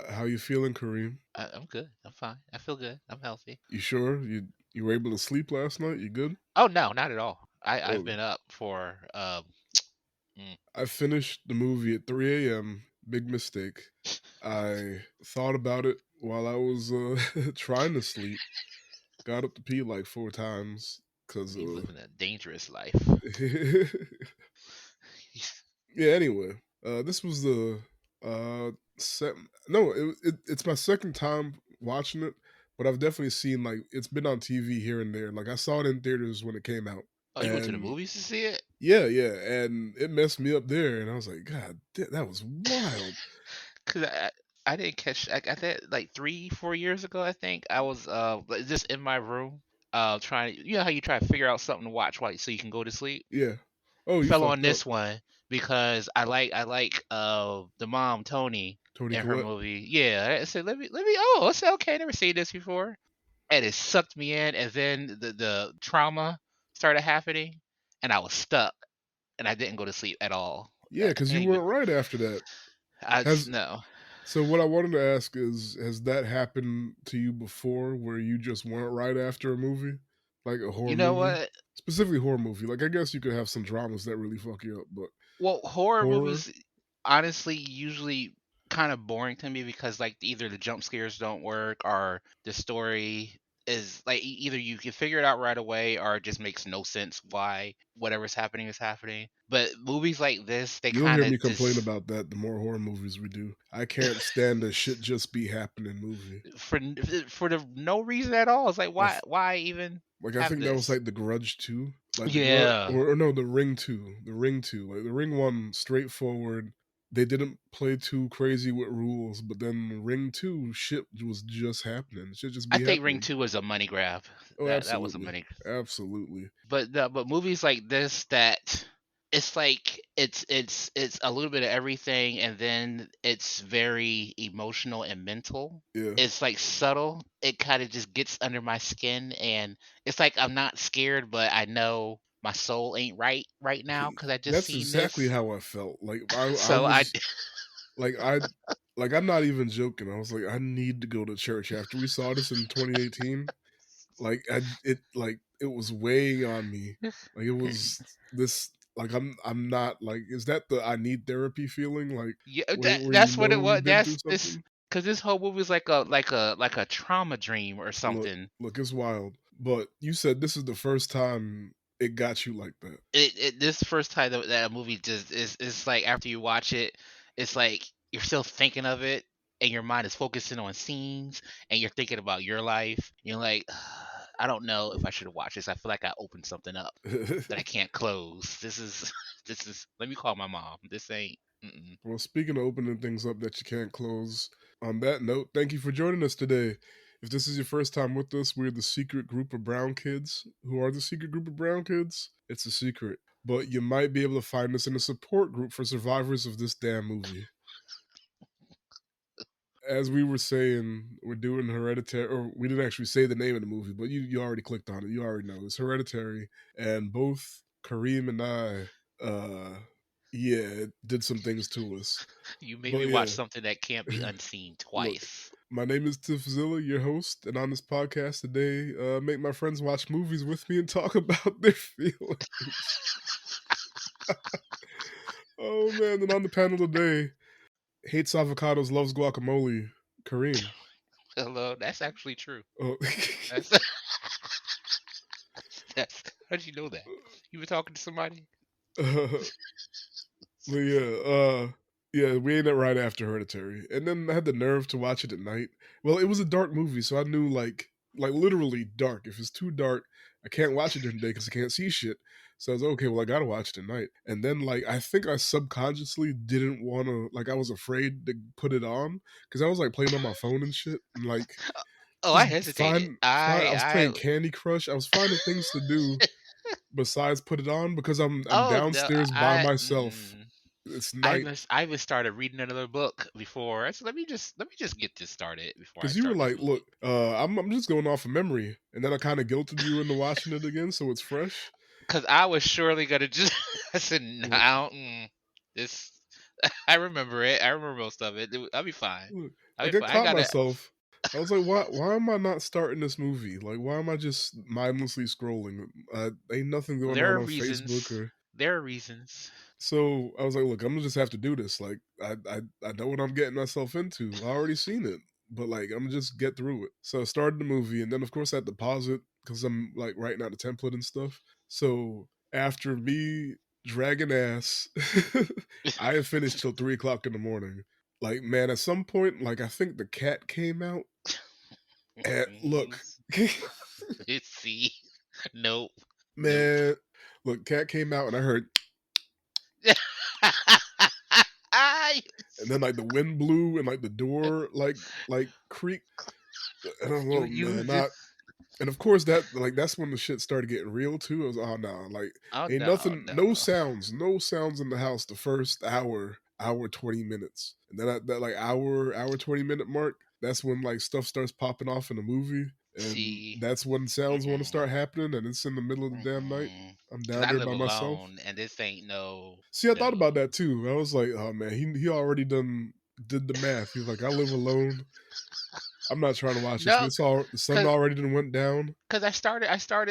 How you feeling, Kareem? I'm good. I'm fine. I feel good. I'm healthy. You sure you were able to sleep last night? You good? Oh no, not at all. I've Oh, been up for mm, I finished the movie at 3 a.m. Big mistake. I thought about it while I was trying to sleep. Got up to pee like 4 times because you living a dangerous life. yeah. Anyway, this was the set. No, it's my second time watching it, but I've definitely seen like it's been on TV here and there. Like I saw it in theaters when it came out, Oh, you went to the and movies to see it? yeah, yeah, and it messed me up there, and I was like, God, that was wild. Cause I didn't catch. I think like 3 4 years ago. I think I was like, just in my room trying. You know how you try to figure out something to watch while so you can go to sleep. Yeah. Oh, you Fell on fucked up, this one because I like the mom Tony Tony in her Collette. movie. Yeah, I said let me. Oh, I said okay. Never seen this before. And it sucked me in, and then the trauma started happening, and I was stuck, and I didn't go to sleep at all. Yeah, I because can't you even. weren't right after that. I Has no. So what I wanted to ask is, has that happened to you before, where you just weren't right after a movie, like a horror You know movie, what? specifically horror movie? Like I guess you could have some dramas that really fuck you up, but Well, horror horror, movies honestly usually kind of boring to me because like either the jump scares don't work or the story is like either you can figure it out right away or it just makes no sense why whatever's happening is happening. But movies like this, they you'll kind hear me of complain just about that. The more horror movies we do, I can't stand a shit just be happening movie. for for the no reason at all. It's like I why even Like I have think that was this? like The Grudge 2. Like The Grudge Yeah. or no, The Ring 2. The Ring 2. Like The Ring 1 straightforward. They didn't play too crazy with rules, but then Ring 2 shit was just happening. Shit just I be think Ring happening. 2 was a money grab. Oh, That was a absolutely. money. Absolutely. But movies like this that it's like it's a little bit of everything and then it's very emotional and mental. Yeah. It's like subtle. It kind of just gets under my skin and it's like I'm not scared but I know my soul ain't right now cuz I just That's seen exactly this. how I felt. Like I So I was like I'm not even joking. I was like I need to go to church after we saw this in 2018. Like it was weighing on me. Like it was this like I'm not like is that the I need therapy feeling like yeah, where you that's what it know was. you've been through That's this something? cuz this whole movie is like a trauma dream or Look, something. look, it's wild. But you said this is the first time it got you like that. It this first time that a movie just is like after you watch it, it's like you're still thinking of it and your mind is focusing on scenes and you're thinking about your life. You're like, I don't know if I should watch this. I feel like I opened something up that I can't close. This is this is. Let me call my mom. This ain't. Mm-mm. Well, speaking of opening things up that you can't close, on that note, thank you for joining us today. If this is your first time with us, we're the secret group of brown kids. Who are the secret group of brown kids? It's a secret. But you might be able to find us in a support group for survivors of this damn movie. As we were saying, we're doing Hereditary, or we didn't actually say the name of the movie, but you already clicked on it. You already know. It's Hereditary. And both Kareem and I, yeah, it did some things to us. You made But me yeah. watch something that can't be unseen Look, twice. my name is Tiffzilla, your host, and on this podcast today, make my friends watch movies with me and talk about their feelings. Oh man! And on the panel today, hates avocados, loves guacamole. Kareem. Hello, that's actually true. Oh, That's that's. How did you know that? You were talking to somebody? but yeah, we ate it right after Hereditary, and then I had the nerve to watch it at night. Well, it was a dark movie, so I knew like literally dark. If it's too dark, I can't watch it during the day because I can't see shit. So I was like, okay. Well, I gotta watch it at night. And then like I think I subconsciously didn't want to like I was afraid to put it on because I was like playing on my phone and shit, and like Oh, I just hesitated. find I was playing I Candy Crush. I was finding things to do besides put it on because I'm oh no, downstairs by myself. mm-mm. It's night. I even started reading another book before. I said, let me just get this started before I Because you were start this like, movie. "Look, I'm just going off of memory," and then I kind of guilted you into watching it again, so it's fresh. Because I was surely gonna just I said, no, Look, this. I remember it. I remember most of it. I'll be fine. Look, I'll be like I fine. I caught got it. myself. I was like, why am I not starting this movie? Like, why am I just mindlessly scrolling? Ain't nothing going There on are Facebook reasons. or There are reasons. so I was like, look, I'm gonna just have to do this. Like, I know what I'm getting myself into. I already seen it, but like, I'm gonna just get through it. So I started the movie, and then of course I had to pause it because I'm like writing out the template and stuff. So after me dragging ass, I had finished till 3 o'clock in the morning. Like, man, at some point, like I think the cat came out. And look, See, nope, nope. man, look, cat came out, and I heard, I and then like the wind blew, and like the door like creaked. And I'm, you oh you man, just not. And of course that like that's when the shit started getting real too. I was, oh no, like oh ain't no nothing, no. no sounds in the house the first hour 20 minutes, and then at that like hour 20 minute mark, that's when like stuff starts popping off in the movie, and See, that's when sounds want to mm-mm, start happening, and it's in the middle of the damn night. mm-mm. I'm Cause down I there live by myself. alone, and this ain't See, I thought about no. that too. I was like, oh man, he already did the math. He's like, I live alone. I'm not trying to watch this. No, It's all the sun cause already done went down. cause I started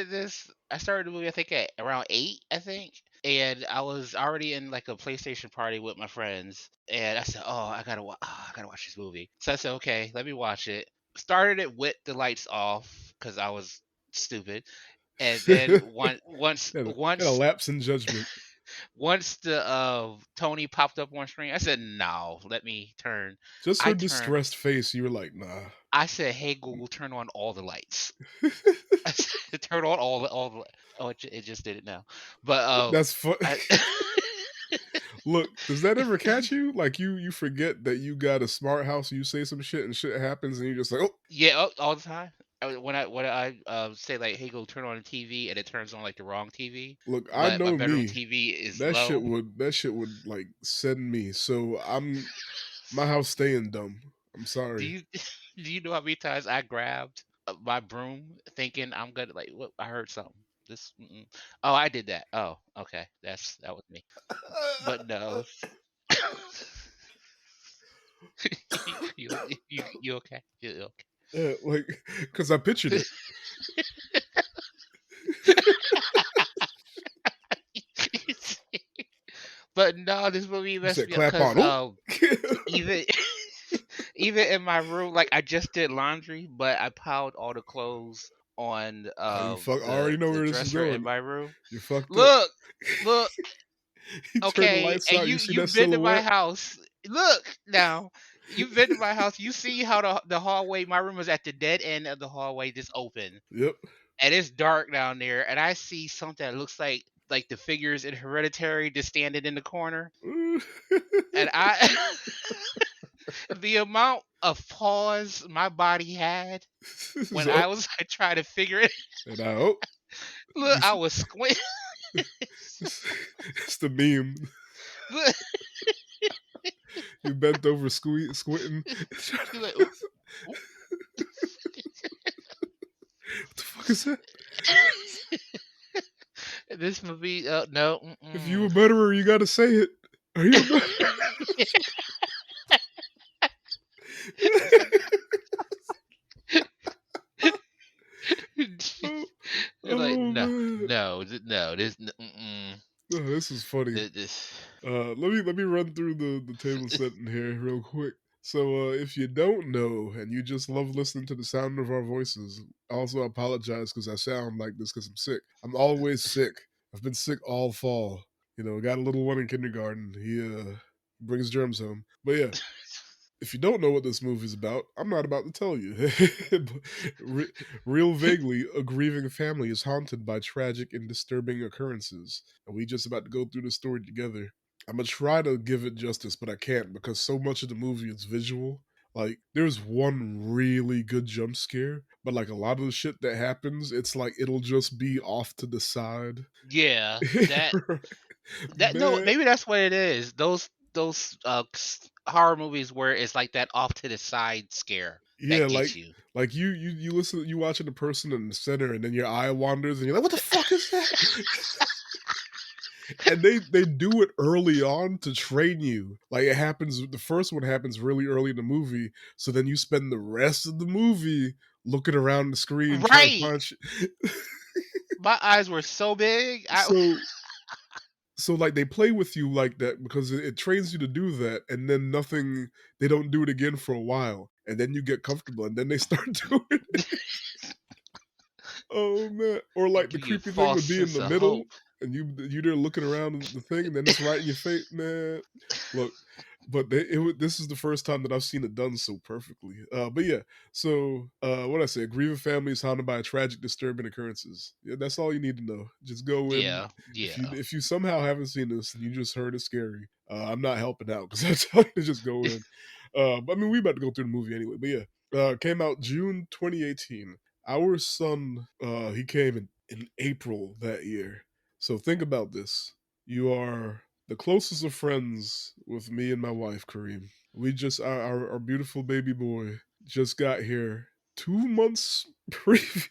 the movie I think at around 8, I think. And I was already in like a PlayStation party with my friends, and I said, "Oh, I gotta watch this movie." So I said, "Okay, let me watch it." Started it with the lights off because I was stupid, and then Had a lapse in judgment. once the Tony popped up on screen, I said, "No, let me turn." Just I her turned. distressed face, you were like, nah. I said, "Hey Google, turn on all the lights." I said, "Turn on all the." Oh, it just did it now, but That's fun. I. Look, does that ever catch you? Like you forget that you got a smart house, you say some shit and shit happens, and you're just like, oh, Yeah, all the time. When I say like, "Hey, go turn on the TV," and it turns on like the wrong TV, look, I but my know bedroom me. TV is That shit low. would that shit would like send me. So my house staying dumb. I'm Do sorry. you do you know how many times I grabbed my broom thinking I'm gonna like? What I heard something. This. Mm-mm. Oh, I did that. Oh, okay. That was me. But no. You okay? You Yeah, like, because I pictured okay? it. But no, this movie You messed said me up clap because on. Oh, even even in my room, like I just did laundry, but I piled all the clothes on oh, you fuck. I already know the where this is dresser in going. my room. You fucked up. Look, look, You turn the okay, lights and out. You see that you've been to my silhouette. house. Look now, you've been to my house. You see how the hallway. My room is at the dead end of the hallway, just open, Yep. and it's dark down there. And I see something that looks like the figures in Hereditary just standing in the corner, and I. The amount of pause my body had when I So, was trying to figure it. and I hope Look, you I see, was squint. it's the meme. Look, You bent over, squinting. you like, What oop, oop. the fuck is that? This movie, no, If you a mm-mm. murderer, you gotta say it. Are you a murderer? oh, Like oh no, man. no, mm-mm. Oh, this is funny. This, Let me run through the table setting here real quick. So, if you don't know and you just love listening to the sound of our voices, I also apologize because I sound like this because I'm sick. I'm always sick. I've been sick all fall. Got a little one in kindergarten. He brings germs home. But yeah, if you don't know what this movie's about, I'm not about to tell you. Re- Real vaguely, a grieving family is haunted by tragic and disturbing occurrences, and we just about to go through the story together. I'm gonna try to give it justice, but I can't because so much of the movie is visual. Like, there's one really good jump scare, but like a lot of the shit that happens, it's like it'll just be off to the side. yeah, that no, Man, maybe that's what it is. Those horror movies where it's like that off to the side scare yeah, that like gets you. like you listen, you watching the person in the center, and then your eye wanders, and you're like, "What the fuck is that?" and they do it early on to train you. Like it happens, the first one happens really early in the movie, so then you spend the rest of the movie looking around the screen trying to Right. find My eyes were so big. I so like they play with you like that because it trains you to do that, and then nothing, they don't do it again for a while, and then you get comfortable, and then they start doing it. Oh man! Or They like the give you a creepy thing false would be in sense the of hope. middle, and you there looking around the thing, and then it's right in your face, man. Look, but this is the first time that I've seen it done so perfectly. But yeah, so what I say, a grieving family is haunted by tragic, disturbing occurrences. Yeah, that's all you need to know. Just go in. Yeah, yeah, If you somehow haven't seen this and you just heard it's scary, I'm not helping out because I tell you to just go in. But I mean, we about to go through the movie anyway. But yeah, came out June 2018. Our son, he came in April that year. So think about this. You are the closest of friends with me and my wife, Kareem. We just our beautiful baby boy just got here 2 months previous.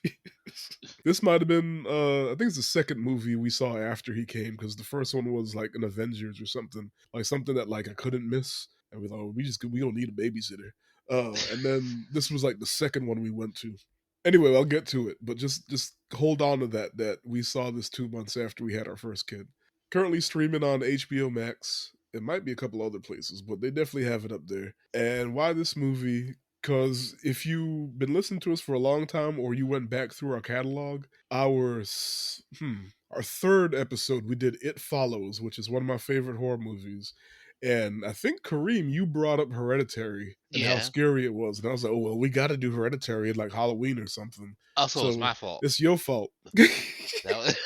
This might have been I think it's the second movie we saw after he came because the first one was like an Avengers or something. Like something that like I couldn't miss. And we thought, "Oh, we don't need a babysitter. And then this was like the second one we went to. Anyway, I'll get to it, but just hold on to that we saw this 2 months after we had our first kid. Currently streaming on HBO Max. It might be a couple other places, but they definitely have it up there. And why this movie? Because if you've been listening to us for a long time, or you went back through our catalog, our third episode we did It Follows, which is one of my favorite horror movies. And I think Kareem, you brought up Hereditary and how yeah. scary it was, and I was like, "Oh well, we got to do Hereditary at like Halloween or something." Also, it's So my fault. it's your fault. That was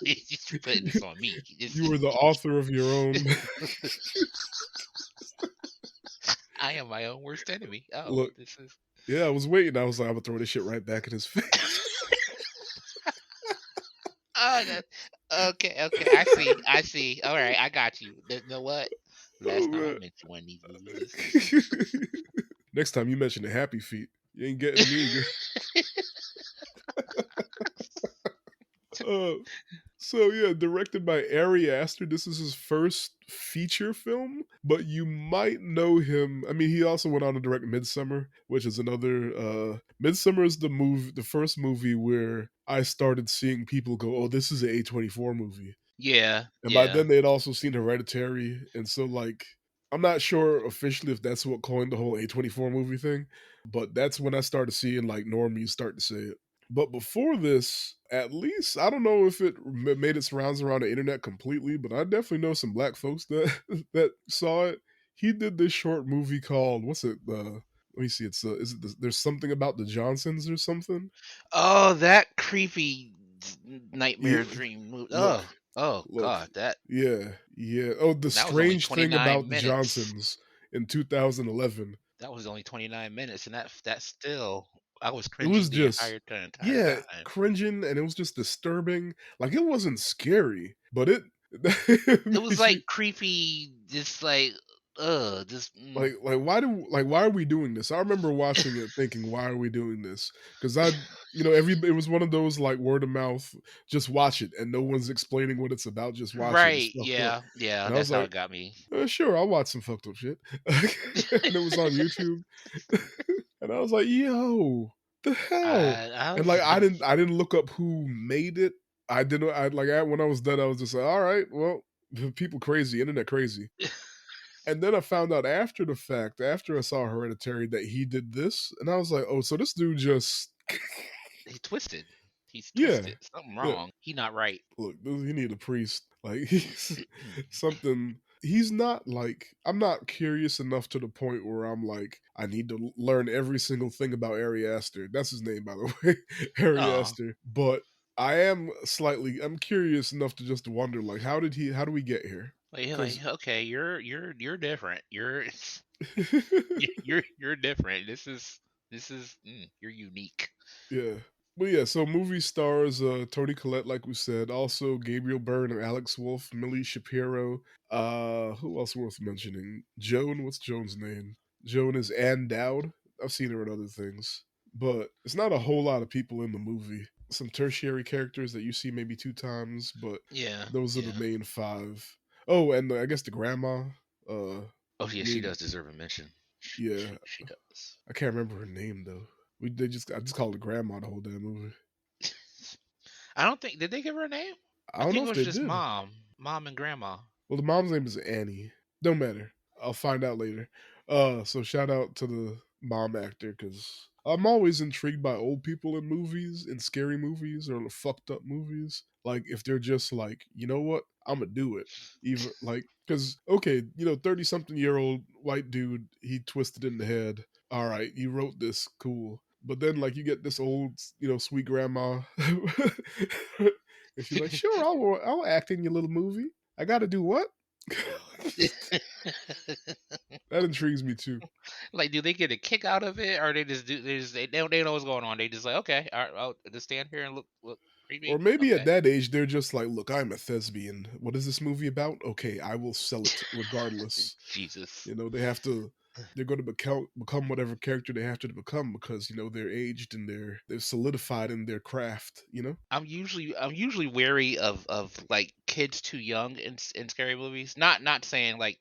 you putting this on me. You were the author of your own. I am my own worst enemy. Oh, Look, this is. yeah, I was waiting. I was like, I'm gonna throw this shit right back in his face. Oh, that, okay, okay. I see. I see. All right, I got you. You know what? Oh Last time I man. mentioned one of these movies, this is. Next time you mention the Happy Feet, you ain't getting me again. Uh, so yeah, directed by Ari Aster. This is his first feature film, but you might know him. I mean, he also went on to direct Midsummer, which is another. Midsummer is the first movie where I started seeing people go, "Oh, this is an A24 movie." Yeah, And by yeah. then they'd also seen Hereditary, and so like I'm not sure officially if that's what coined the whole A24 movie thing, but that's when I started seeing like normies start to say it. But before this, at least I don't know if it made its rounds around the internet completely, but I definitely know some black folks that that saw it. He did this short movie called what's it? Let me see. It's is it there's something about the Johnsons or something? Oh, that creepy Yeah, nightmare dream movie. look, Oh, oh look. God, that Yeah, yeah. Oh, The that was only Strange Thing 29 About the minutes. Johnsons in 2011. That was only 29 minutes, and that still, I was It was cringing just, the entire yeah, time. cringing, and it was just disturbing. Like it wasn't scary, but it It was made like you creepy, just like, just why are we doing this? I remember watching it thinking, why are we doing this? Because it was one of those like word of mouth, just watch it, and no one's explaining what it's about. Just watch it. It's right. fucked up. Yeah, yeah. And I was That's how like, it got me. Sure, I'll watch some fucked up shit. And it was on YouTube. And I was like, yo, the hell? I And like was like, I didn't look up who made it. I didn't when I was done, I was just like, all right, well, the people crazy, internet crazy. And then I found out after the fact, after I saw Hereditary, that he did this, and I was like, oh, so this dude just he twisted. He's yeah, twisted. Something yeah. wrong. He not right. Look, dude, you need a priest. Like he's something. He's not like I'm not curious enough to the point where I'm like I need to learn every single thing about Ari Aster. That's his name, by the way, Ari Oh, Aster. But I'm curious enough to just wonder like how do we get here? Because okay, you're different. You're different. You're unique. yeah. But yeah, so movie stars Tony Collette, like we said, also Gabriel Byrne and Alex Wolff, Millie Shapiro. Who else worth mentioning? Joan, what's Joan's name? Joan is Ann Dowd. I've seen her in other things, but it's not a whole lot of people in the movie. some tertiary characters that you see maybe 2 times, but Yeah, those are the yeah. main 5. Oh, and I guess the grandma, Oh yeah, she me does deserve a mention. yeah, She does. I can't remember her name though. I just called her grandma the whole damn movie. I don't think did they give her a name? I I don't know think it if was they just did. mom and grandma. Well, the mom's name is Annie. Don't matter. I'll find out later. So shout out to the mom actor because I'm always intrigued by old people in movies, in scary movies or fucked up movies. Like if they're just like, you know what, I'm gonna do it. Even like, because okay, 30-something-year-old white dude, he twisted in the head. All right, you wrote this, cool. But then like you get this old, sweet grandma, and she's like, sure, I'll act in your little movie. I got to do what? That intrigues me too. Like, do they get a kick out of it, or they know what's going on? They just like, okay, all right, I'll just stand here and look Or creepy. maybe at Okay, that age, they're just like, look, I'm a thespian. What is this movie about? Okay, I will sell it regardless. Jesus. They have to. They're going to become whatever character they have to become because they're aged and they're solidified in their craft. I'm usually wary of like kids too young in scary movies. Not saying like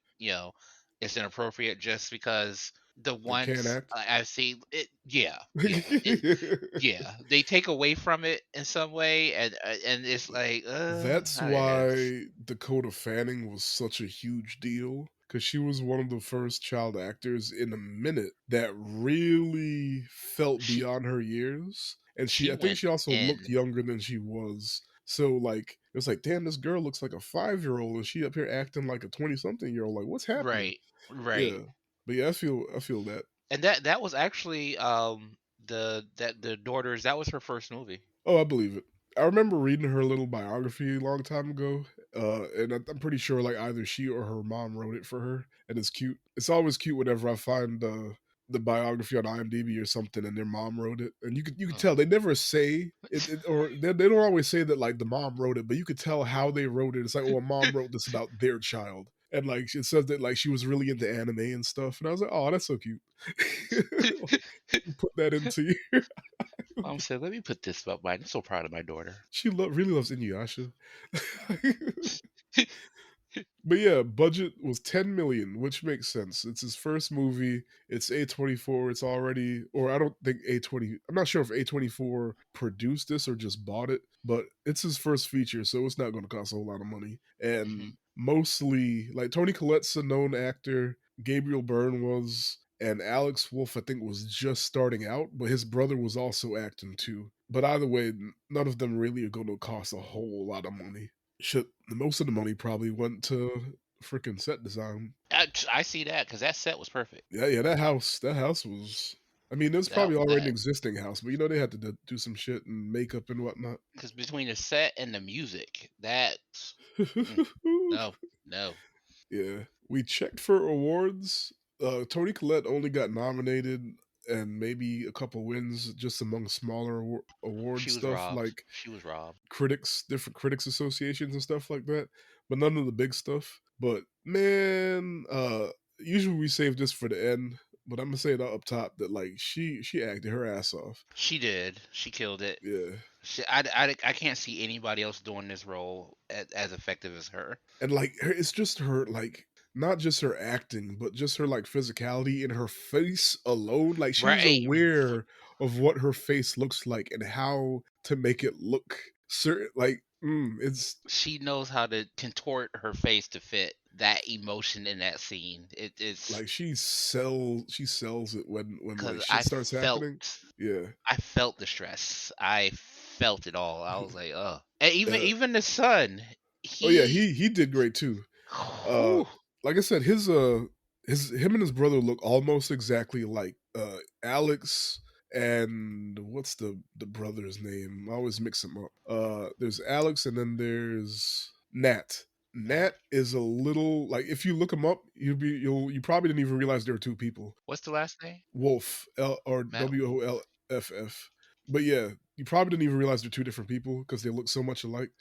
it's inappropriate just because the They can't ones act. I've seen it. Yeah, yeah, yeah. They take away from it in some way, and it's like That's I guess. why Dakota Fanning was such a huge deal because she was one of the first child actors in a minute that really felt She beyond her years. And she I think went she also looked in. younger than she was. So like it was like, damn, this girl looks like a 5-year-old, and she up here acting like a 20-something-year-old. Like, what's happening? Right, right. Yeah, but yeah, I feel that. And that was actually the daughters, that was her first movie. Oh, I believe it. I remember reading her little biography a long time ago, and I'm pretty sure like either she or her mom wrote it for her, and it's cute. It's always cute whenever I find the biography on IMDb or something, and their mom wrote it, and you could tell Oh. they never say it, or they don't always say that like the mom wrote it, but you could tell how they wrote it. It's like, oh, a mom wrote this about their child, and like it says that like she was really into anime and stuff, and I was like, oh, that's so cute. Like, put that into you. Mom said, "Let me put this up." I'm so proud of my daughter. She really loves Inuyasha. But yeah, budget was 10 million, which makes sense. It's his first movie. It's A24. It's already, or I don't think A20. I'm not sure if A24 produced this or just bought it, but it's his first feature, so it's not going to cost a whole lot of money. Mhm. And mostly, like Tony Collette's a known actor. Gabriel Byrne was, and Alex Wolff, I think, was just starting out, but his brother was also acting too. But either way, none of them really are going to cost a whole lot of money. Should most of the money probably went to freaking set design. I see that because that set was perfect. Yeah, yeah, that house was. I mean, it was That probably already an that existing house, but they had to do some shit and makeup and whatnot. because between the set and the music, that mm, no, no. Yeah, we checked for awards. Tony Collette only got nominated and maybe a couple wins just among smaller award She was stuff robbed. like She was robbed. different critics associations and stuff like that, but none of the big stuff. But man, usually we save this for the end, but I'm gonna say it up top that like she acted her ass off. She did. She killed it. Yeah, I can't see anybody else doing this role as effective as her. and like it's just her like not just her acting, but just her like physicality in her face alone. Like she's Right. aware of what her face looks like and how to make it look certain. Like it's She knows how to contort her face to fit that emotion in that scene. It is like she sells it when like because shit starts happening. Yeah. I felt the stress. I felt it all. I was like, oh, and even Uh, even the son, oh yeah, he, he did great too. Uh, whew, like I said, his him and his brother look almost exactly like Alex and what's the brother's name? I always mix them up. There's Alex and then there's Nat. Matt. Nat is a little like if you look him up, you probably didn't even realize there were two people. What's the last name? Wolf or Matt. WOLFF. But yeah, you probably didn't even realize they're two different people because they look so much alike.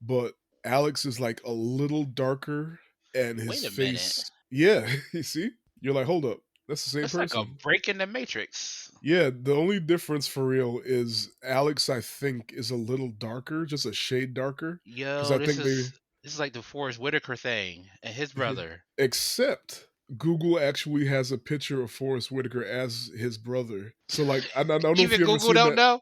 But Alex is like a little darker, and his Wait a minute. face, yeah, you see, you're like, hold up, that's the same That's like a person. break in the Matrix. Yeah, the only difference for real is Alex, I think, is a little darker, just a shade darker, because Yo, I this think they is this is like the Forrest Whitaker thing and his brother. except Google actually has a picture of Forrest Whitaker as his brother. So, like, I don't know if Even you ever Google seen don't that. know.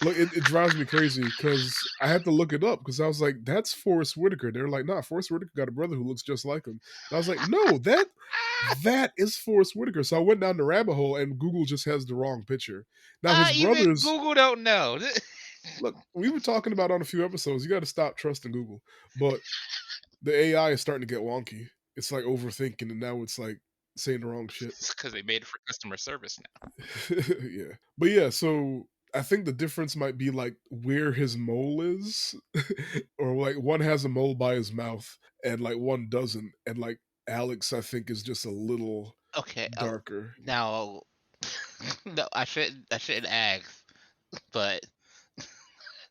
Look, it drives me crazy because I had to look it up because I was like, "That's Forrest Whitaker." They're like, "Nah, Forrest Whitaker got a brother who looks just like him." And I was like, "No, that is Forrest Whitaker." So I went down the rabbit hole, and Google just has the wrong picture. Now his Even brothers. Google don't know. Look, we were talking about on a few episodes. You got to stop trusting Google, but the AI is starting to get wonky. It's like overthinking, and now it's like saying the wrong shit. It's because they made it for customer service now. Yeah. But yeah, so I think the difference might be like where his mole is, or like one has a mole by his mouth and like one doesn't. And like Alex, I think, is just a little Okay, darker. now no, I shouldn't ask, but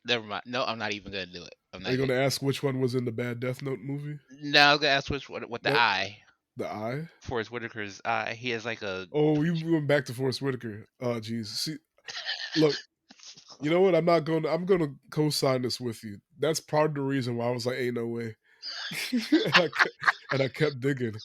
never mind. No, I'm not even gonna do it. I'm Are not you even. going to ask which one was in the bad Death Note movie? Now I'm gonna ask which one with the That eye. the eye? Forrest Whitaker's eye. He has like a. Oh, you went back to Forrest Whitaker. Oh, jeez. See, look, you know what? I'm gonna co-sign this with you. That's part of the reason why I was like, "Ain't no way," and I kept digging.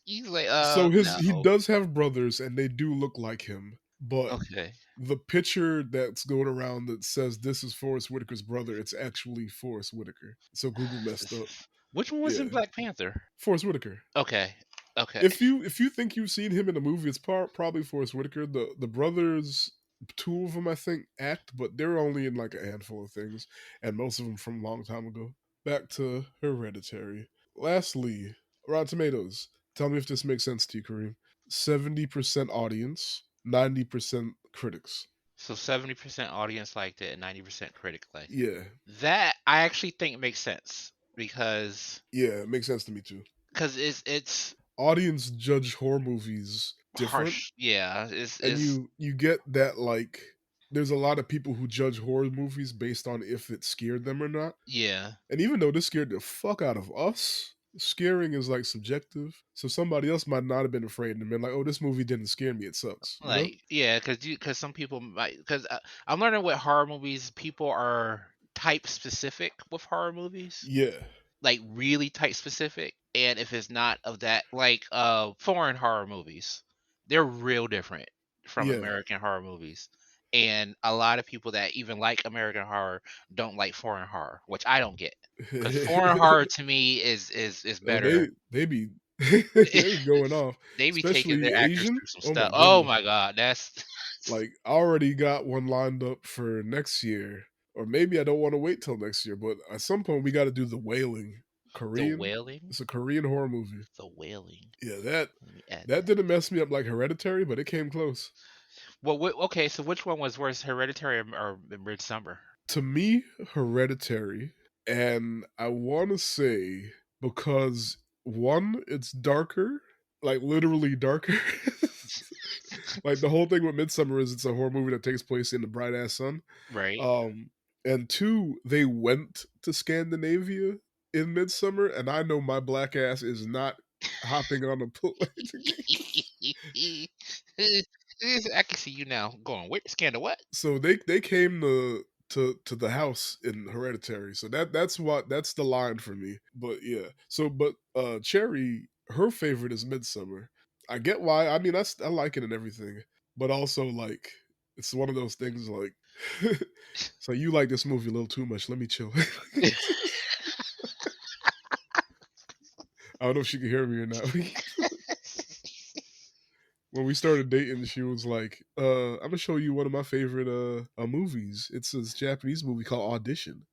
He's like, So he no. does have brothers, and they do look like him. But Okay. the picture that's going around that says this is Forrest Whitaker's brother, it's actually Forrest Whitaker. So Google messed up. Which one was in Yeah, Black Panther? Forrest Whitaker. Okay. Okay. If you think you've seen him in a movie, it's probably Forrest Whitaker. The brothers, two of them I think act, but they're only in like a handful of things, and most of them from a long time ago. Back to Hereditary. Lastly, Rotten Tomatoes. Tell me if this makes sense to you, Kareem. 70% audience, 90% critics. So 70% audience liked it and 90% critic liked it. Yeah, That I actually think makes sense because yeah, it makes sense to me too. it's Audience judge horror movies different, harsh. Yeah, and it's you get that like there's a lot of people who judge horror movies based on if it scared them or not. yeah. And even though this scared the fuck out of us, scaring is like subjective. So somebody else might not have been afraid and been like, "Oh, this movie didn't scare me. It sucks." You know? Like, yeah, because some people might because I'm learning with horror movies, people are type specific with horror movies, Yeah, like really type specific. And if it's not of that, like foreign horror movies, they're real different from yeah. American horror movies. And a lot of people that even like American horror don't like foreign horror, which I don't get. Because foreign horror to me is Oh, better. they be they be going off, They be taking especially their actors Asian. through some Oh my stuff. Oh goodness! my god, that's Like I already got one lined up for next year, or maybe I don't want to wait till next year. But at some point, we got to do the Wailing the Korean. wailing. It's a Korean horror movie. The wailing. Yeah, that Let me add that that. didn't mess me up like Hereditary, but it came close. Well, okay. So which one was worse, Hereditary or Midsummer? To me, Hereditary, and I want to say because one, it's darker, like literally darker. Like the whole thing with Midsummer is it's a horror movie that takes place in the bright ass sun. Right. Um, and two, they went to Scandinavia in Midsummer, and I know my black ass is not hopping on a plane. I can see you now going. Wait, scandal what? So they came to the house in Hereditary. So that's the line for me. But yeah. So but Cherry, her favorite is Midsummer. I get why. I mean, I like it and everything, but also like it's one of those things like. So you like this movie a little too much. Let me chill. I don't know if she can hear me or not. When we started dating, she was like, I'm gonna show you one of my favorite movies. It's this Japanese movie called Audition."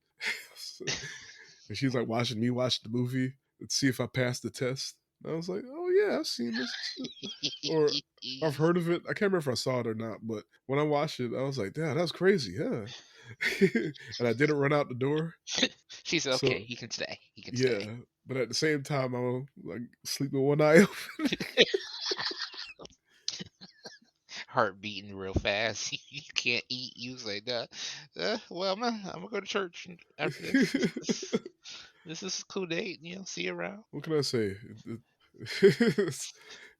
And she's like watching me watch the movie. Let's see if I passed the test. And I was like, "Oh yeah, I've seen this, or I've heard of it. I can't remember if I saw it or not, but when I watched it, I was like, damn, that's crazy, huh?" And I didn't run out the door. She said, "Okay, So he can stay. He can stay." yeah, but at the same time, I was like sleep with one eye open. Heart beating real fast. You can't eat. You say that. Well, I'm gonna go to church after this. This is a cool date. See you around. What can I say?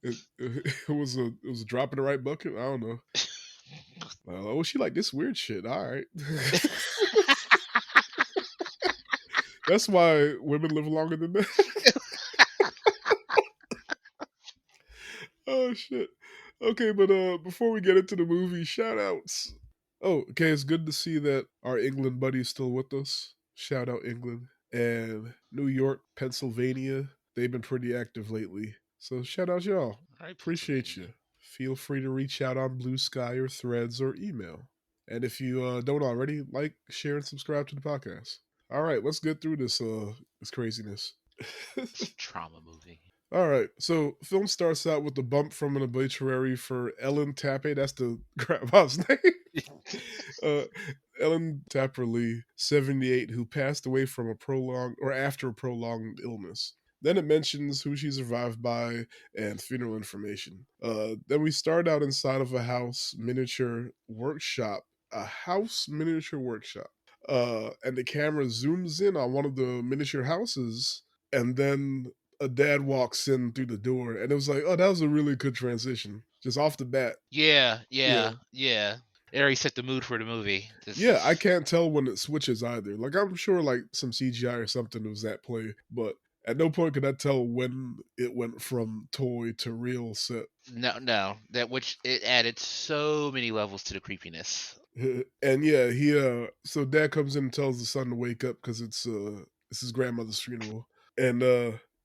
It was a drop in the right bucket. I don't know. Oh, she like this weird shit. All right. That's why women live longer than that. Oh shit. Okay, but before we get into the movie, shout outs. Oh, okay, it's good to see that our England buddy is still with us. Shout out England. And New York, Pennsylvania, they've been pretty active lately. So shout out y'all. All right, Appreciate Pennsylvania. you. Feel free to reach out on Blue Sky or Threads or email. And if you don't already, like, share, and subscribe to the podcast. All right, let's get through this craziness. Trauma movie. All right, so film starts out with the bump from an obituary for Ellen Tappe. That's the grandma's name. uh, Ellen Tapperley, 78, who passed away from a prolonged or after a prolonged illness. Then it mentions who she survived by and funeral information. Then we start out inside of a house miniature workshop, a house miniature workshop. And the camera zooms in on one of the miniature houses, and then a dad walks in through the door, and it was like, oh, that was a really good transition, just off the bat. Yeah, Yeah, yeah, yeah. It already set the mood for the movie. This yeah, I is can't tell when it switches either. Like I'm sure like some CGI or something was at play, but at no point could I tell when it went from toy to real set. no. That which it added so many levels to the creepiness. And yeah, he so dad comes in and tells the son to wake up because it's his grandmother's funeral. And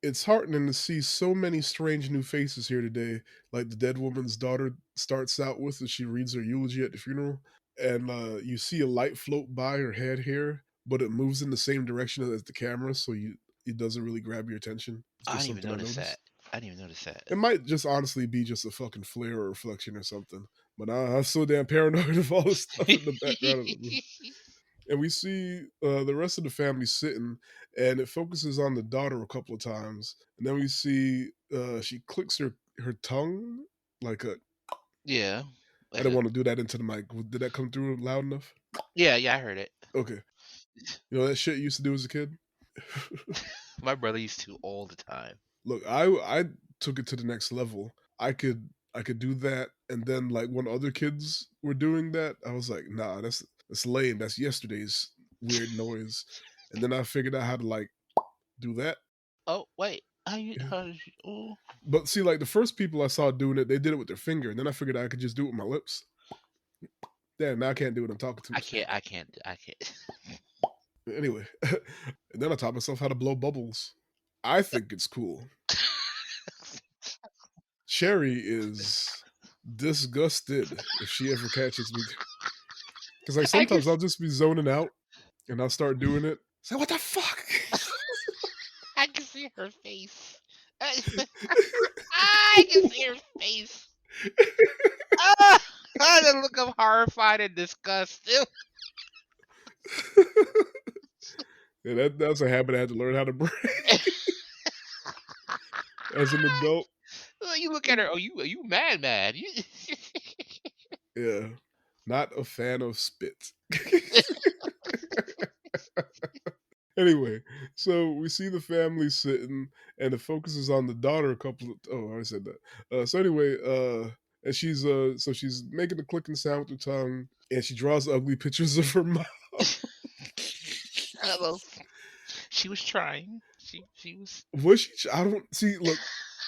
it's heartening to see so many strange new faces here today. Like the dead woman's daughter starts out with as she reads her eulogy at the funeral. And you see a light float by her head here, but it moves in the same direction as the camera, so it doesn't really grab your attention. It's I just didn't even something I notice that. noticed. I didn't even notice that. It might just honestly be just a fucking flare or reflection or something. But I'm so damn paranoid of all this stuff in the background of the movie. And we see the rest of the family sitting, and it focuses on the daughter a couple of times, and then we see she clicks her tongue like a. Yeah. I Like didn't a, want to do that into the mic. Did that come through loud enough? yeah, I heard it. Okay. You know that shit you used to do as a kid. My brother used to all the time. Look, I took it to the next level. I could do that, and then like when other kids were doing that, I was like, nah, that's lame. That's yesterday's weird noise. And then I figured out how to like do that. Oh wait, how did you? Oh, But see, like the first people I saw doing it, they did it with their finger, and then I figured I could just do it with my lips. Damn, now I can't do it. I'm talking too I much. can't. I can't. I can't. Anyway, and then I taught myself how to blow bubbles. I think it's cool. Sherry is disgusted if she ever catches me. Because like I can. sometimes I'll just be zoning out and I'll start doing it. So what the fuck? I can see her face. I can see her face. Ah, the look of horrified and disgust. Yeah, that's a habit I had to learn how to break as an adult. You look at her. Oh, you mad, mad. Yeah, not a fan of spit. Anyway, so we see the family sitting, and it focuses on the daughter. A couple of I already said that. So anyway, and she's making the clicking sound with her tongue, and she draws ugly pictures of her mom. Hello. She was trying. She was. Was she? I don't see. Look,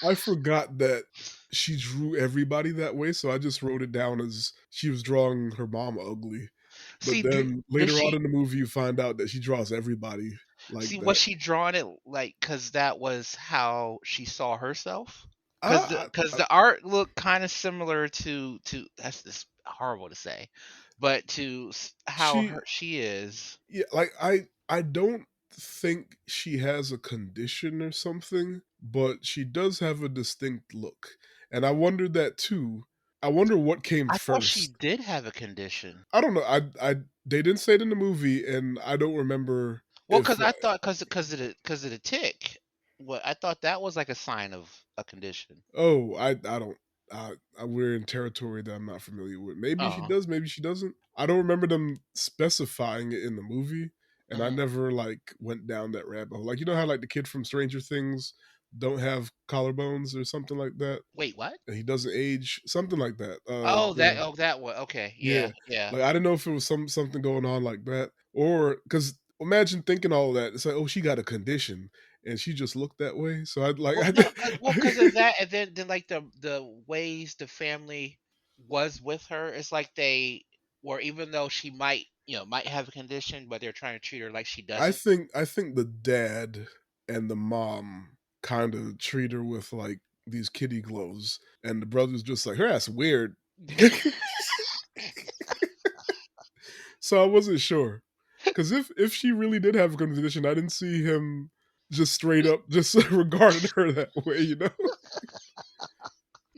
I forgot that she drew everybody that way, so I just wrote it down as she was drawing her mom ugly. But See, then does later on she in the movie, you find out that she draws everybody like see? Was that. she drawing it like because that was how she saw herself? Because I, the art looked kind of similar to that's just horrible to say, but how she her she is. Yeah, like I don't think she has a condition or something, but she does have a distinct look. And I wondered that too. I wonder what came I thought she first. did have a condition. I don't know. I they didn't say it in the movie, and I don't remember Well, if because I thought because of the tick. What I thought that was like a sign of a condition. I don't. We're in territory that I'm not familiar with. Maybe she Oh. does, maybe she doesn't. I don't remember them specifying it in the movie, and I Mhm. never like went down that rabbit hole. Like you know how like the kid from Stranger Things, don't have collarbones or something like that, Wait, what? and he doesn't age, something like that. Oh, that one. Okay, Yeah, yeah, yeah. like I didn't know if it was something going on like that, or because imagine thinking all of that. It's like, oh, she got a condition, and she just looked that way. So I'd like, Well, no, cause of that, and then like the ways the family was with her, it's like they were, even though she might, might have a condition, but they're trying to treat her like she doesn't. I think the dad and the mom kind of treat her with like these kitty gloves, and the brother's just like, her that's weird. So I wasn't sure because if she really did have a condition, I didn't see him just straight up just regarded her that way, you know.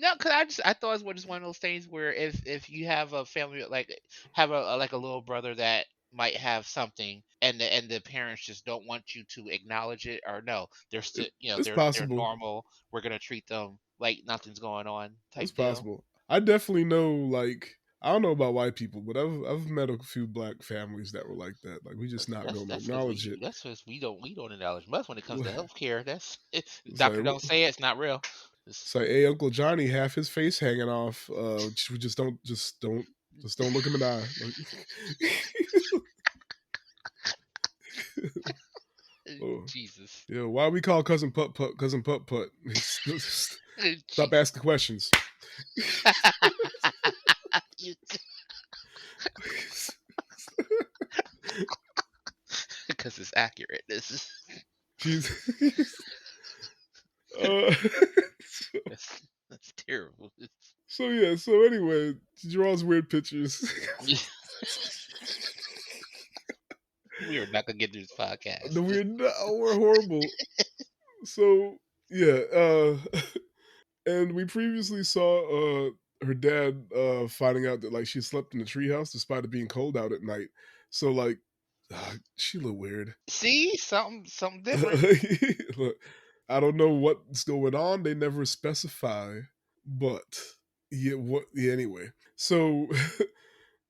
No, cause I thought it was just one of those things where if you have a family, like have like a little brother that might have something, and the parents just don't want you to acknowledge it, or no, they're still, It's they're possible. normal. We're gonna treat them like nothing's going on, It's type deal. possible. I definitely know, like, I don't know about white people, but I've met a few black families that were like that. Like, we just not That's going to that's because acknowledge it. we don't acknowledge much when it comes to healthcare. That's It's like doctor don't say it, it's not real. It's it's like, hey, Uncle Johnny, half his face hanging off. We just don't look him in the eye. Like, oh, Jesus. yeah. Why we call cousin Putt Putt? Stop asking questions. Because it's accurate. This is She's uh, that's terrible. so yeah. So anyway, she draws weird pictures. We are not gonna get through this podcast. The weird, no, we're horrible. So yeah, and we previously saw her dad finding out that like she slept in the treehouse despite it being cold out at night. So like, she look weird. See, something different. Look, I don't know what's going on. They never specify, but yeah, what? Yeah, anyway, so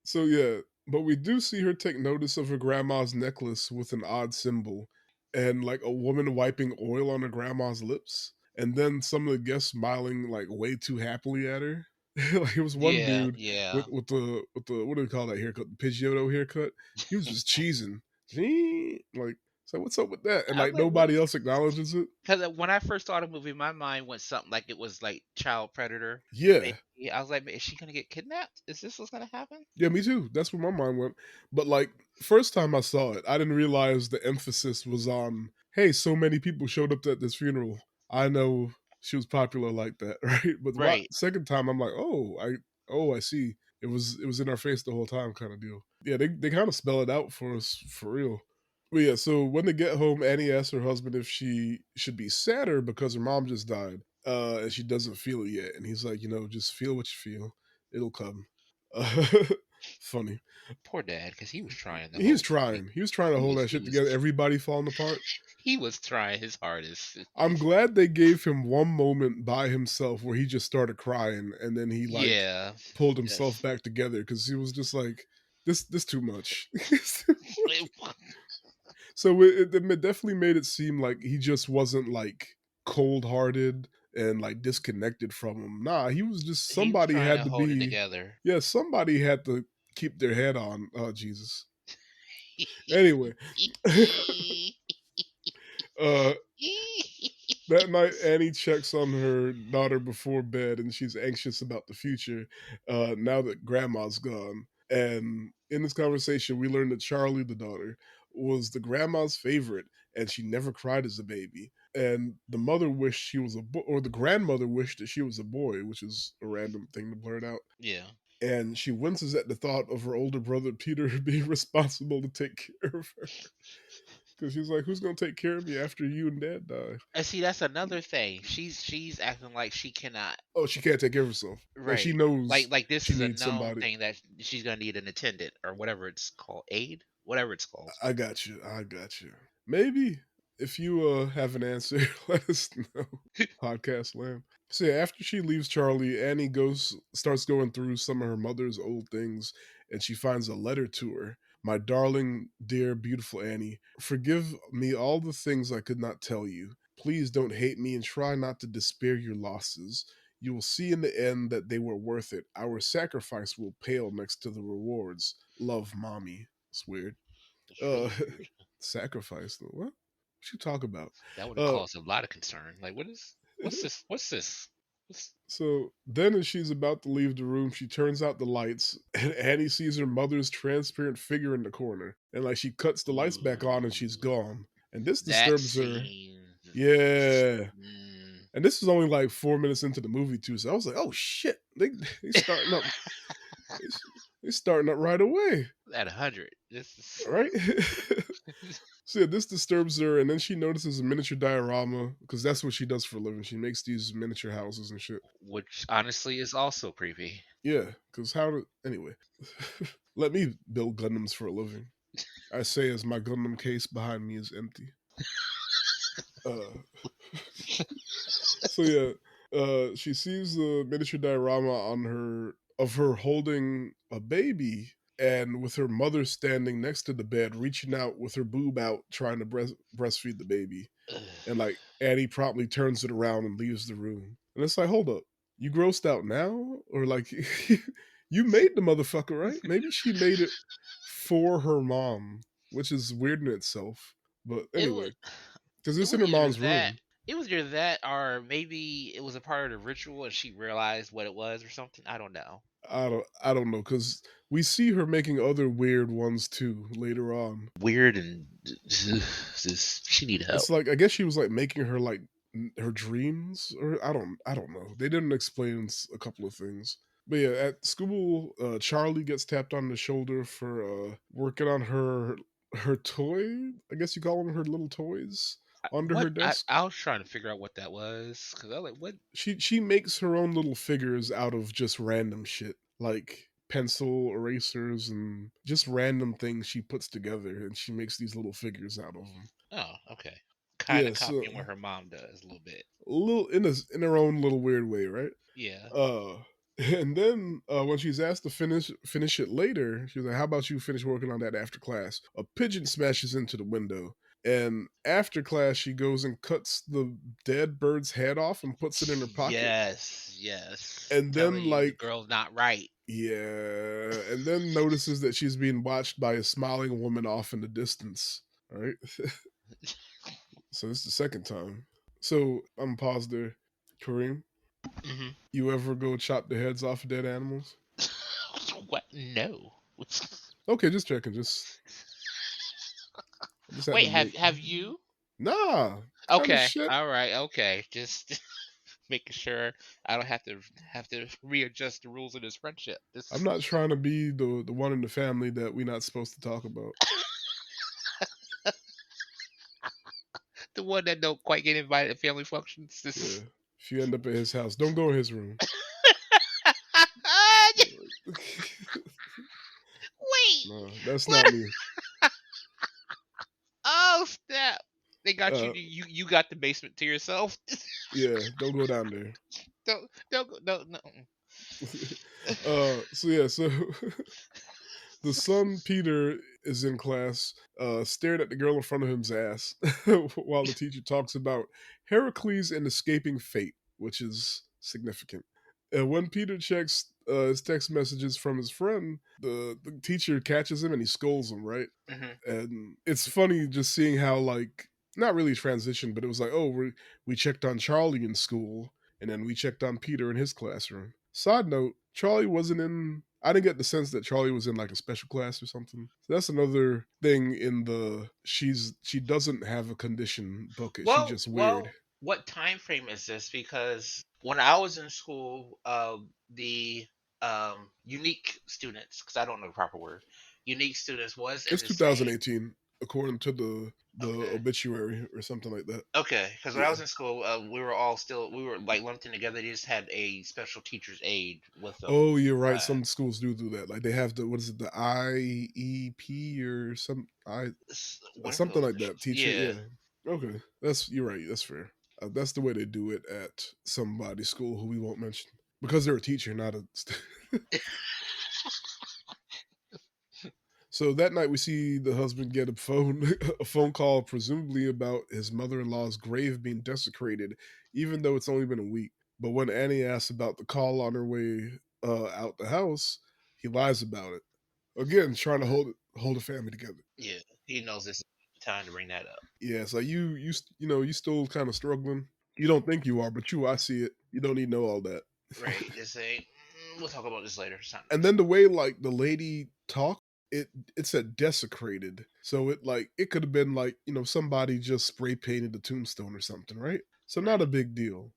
so yeah, but we do see her take notice of her grandma's necklace with an odd symbol and like a woman wiping oil on her grandma's lips. And then some of the guests smiling like way too happily at her. Like it was one Yeah, dude yeah. with the what do we call that haircut? The Pidgeotto haircut. He was just cheesing. Like, so what's up with that? And I was like like, what nobody is? else acknowledges it. Because when I first saw the movie, my mind went something like it was like child predator. Yeah. Maybe. I was like, is she gonna get kidnapped? Is this what's gonna happen? Yeah, me too. That's where my mind went. But like first time I saw it, I didn't realize the emphasis was on, hey, so many people showed up at this funeral. I know she was popular like that, right? But what Right. second time I'm like, oh, I see. It was in our face the whole time kind of deal. Yeah, they kind of spell it out for us for real. But yeah, so when they get home, Annie asks her husband if she should be sadder because her mom just died, and she doesn't feel it yet. And he's like, just feel what you feel. It'll come. Uh, funny. Poor dad, because he was trying the He's whole movie. trying. He was trying to hold that He shit was together. Everybody falling apart. he was trying his hardest. I'm glad they gave him one moment by himself where he just started crying and then he like Yeah. pulled himself Yes. back together because he was just like this too much. So it definitely made it seem like he just wasn't like cold hearted and like disconnected from him. Nah, he was just He was somebody trying had to to hold it be. together. Yeah, somebody had to keep their head on. Oh Jesus. Anyway, uh, that night, Annie checks on her daughter before bed, and she's anxious about the future now that Grandma's gone. And in this conversation, we learned that Charlie, the daughter, was the grandma's favorite, and she never cried as a baby. And the mother wished she was a boy, or the grandmother wished that she was a boy, which is a random thing to blurt out. Yeah. And she winces at the thought of her older brother Peter being responsible to take care of her. Because she's like, who's going to take care of me after you and dad die? And see, that's another thing. She's acting like she cannot. Oh, she can't take care of herself. Like she Right. knows Like this she is a needs known somebody. thing that she's gonna need an attendant or whatever it's called, aid, whatever it's called. I got you. I got you. Maybe if you have an answer, let us know. Podcast land. So yeah, after she leaves Charlie, Annie starts going through some of her mother's old things, and she finds a letter to her. My darling, dear, beautiful Annie, forgive me all the things I could not tell you. Please don't hate me and try not to despair your losses. You will see in the end that they were worth it. Our sacrifice will pale next to the rewards. Love, mommy. It's weird. It's Uh, really weird. sacrifice. What? What you talk about? That would have Uh, caused a lot of concern. Like, what is? What's this? What's this? What's, so then, as she's about to leave the room, she turns out the lights, and Annie sees her mother's transparent figure in the corner, and like she cuts the lights back on, and she's ooh, gone. And this that disturbs her. scene. Yeah. Mm, And this is only like 4 minutes into the movie too, so I was like, "Oh shit, they starting up, they, they starting up right away, at 100. This is right?" So yeah, this disturbs her, and then she notices a miniature diorama because that's what she does for a living. She makes these miniature houses and shit. which honestly is also creepy. Yeah, because how to anyway? Let me build Gundams for a living. I say as my Gundam case behind me is empty. Uh, so yeah, she sees the miniature diorama on her of her holding a baby, and with her mother standing next to the bed, reaching out with her boob out, trying to breastfeed the baby. Ugh. And like Annie promptly turns it around and leaves the room. And it's like, hold up, you grossed out now, or like you made the motherfucker, right? Maybe she made it for her mom, which is weird in itself. But It was anyway, because it it's in was her either mom's that room. it was either that or maybe it was a part of the ritual and she realized what it was or something. I don't know. I don't know because we see her making other weird ones too later on. Weird and just she need It's help. like I guess she was like making her like her dreams, or I don't know. They didn't explain a couple of things. But yeah, at school, Charlie gets tapped on the shoulder for working on her toy. I guess you call them her little toys under What her desk. I was trying to figure out what that was because I was like, what? She makes her own little figures out of just random shit, like pencil erasers and just random things she puts together, and she makes these little figures out of them. Oh, okay. Kind of Yeah, so copying what her mom does a little bit. a little in her own little weird way, right? Yeah. Uh, and then when she's asked to finish it later, she's like, "How about you finish working on that after class?" A pigeon smashes into the window, and after class, she goes and cuts the dead bird's head off and puts it in her pocket, Yes, yes. and Telling then you the like girl's not right. yeah, and then notices that she's being watched by a smiling woman off in the distance. All right, so this is the second time. So I'm paused there, Kareem. Hmm. You ever go chop the heads off of dead animals? What? No. Okay, just checking. I just had to Wait, make. have you? Nah, kind of Okay, shit. all right, okay. Just making sure I don't have to readjust the rules of this friendship. I'm This not trying to be the one in the family that we're not supposed to talk about. the one that don't quite get invited to family functions. Yeah. This. If you end up at his house, don't go in his room. Wait. No, that's not What? me. Oh snap! They got you. Uh, You got the basement to yourself. yeah, don't go down there. Don't go. No, no. So yeah, so the son Peter is in class, stared at the girl in front of him's ass while the teacher talks about Heracles and escaping fate, which is significant. And when Peter checks his text messages from his friend, the teacher catches him and he scolds him, right? Hmm. And it's funny just seeing how like not really transition, but it was like, oh, we checked on Charlie in school, and then we checked on Peter in his classroom. Side note: Charlie wasn't in. I didn't get the sense that Charlie was in like a special class or something. So that's another thing in the she doesn't have a condition bucket. She's Well, just weird. well, what time frame is this? Because when I was in school, the unique students, because I don't know the proper word, unique students was in It's the same. 2018 according to the Okay. obituary or something like that. Okay, because when I Yeah. was in school, we were like lumped in together. They just had a special teacher's aide with them. Oh, you're right. Some schools do that. Like they have the what is it, the IEP or Whatever something those like that. initials. Teacher, Yeah. yeah. Okay, that's you're right. That's fair. That's the way they do it at somebody's school who we won't mention because they're a teacher, not a. So that night, we see the husband get a phone a phone call, presumably about his mother-in-law's grave being desecrated, even though it's only been a week. But when Annie asks about the call on her way out the house, he lies about it. Again, trying to hold the family together. Yeah, he knows this is the time to bring that up. Yeah, so you still kind of struggling. You don't think you are, but I see it. You don't need to know all that. Right. Just say, we'll talk about this later. It's not And nice. then the way like the lady talked, it said desecrated. So it could have been like, somebody just spray painted the tombstone or something, right? So not a Right. big deal.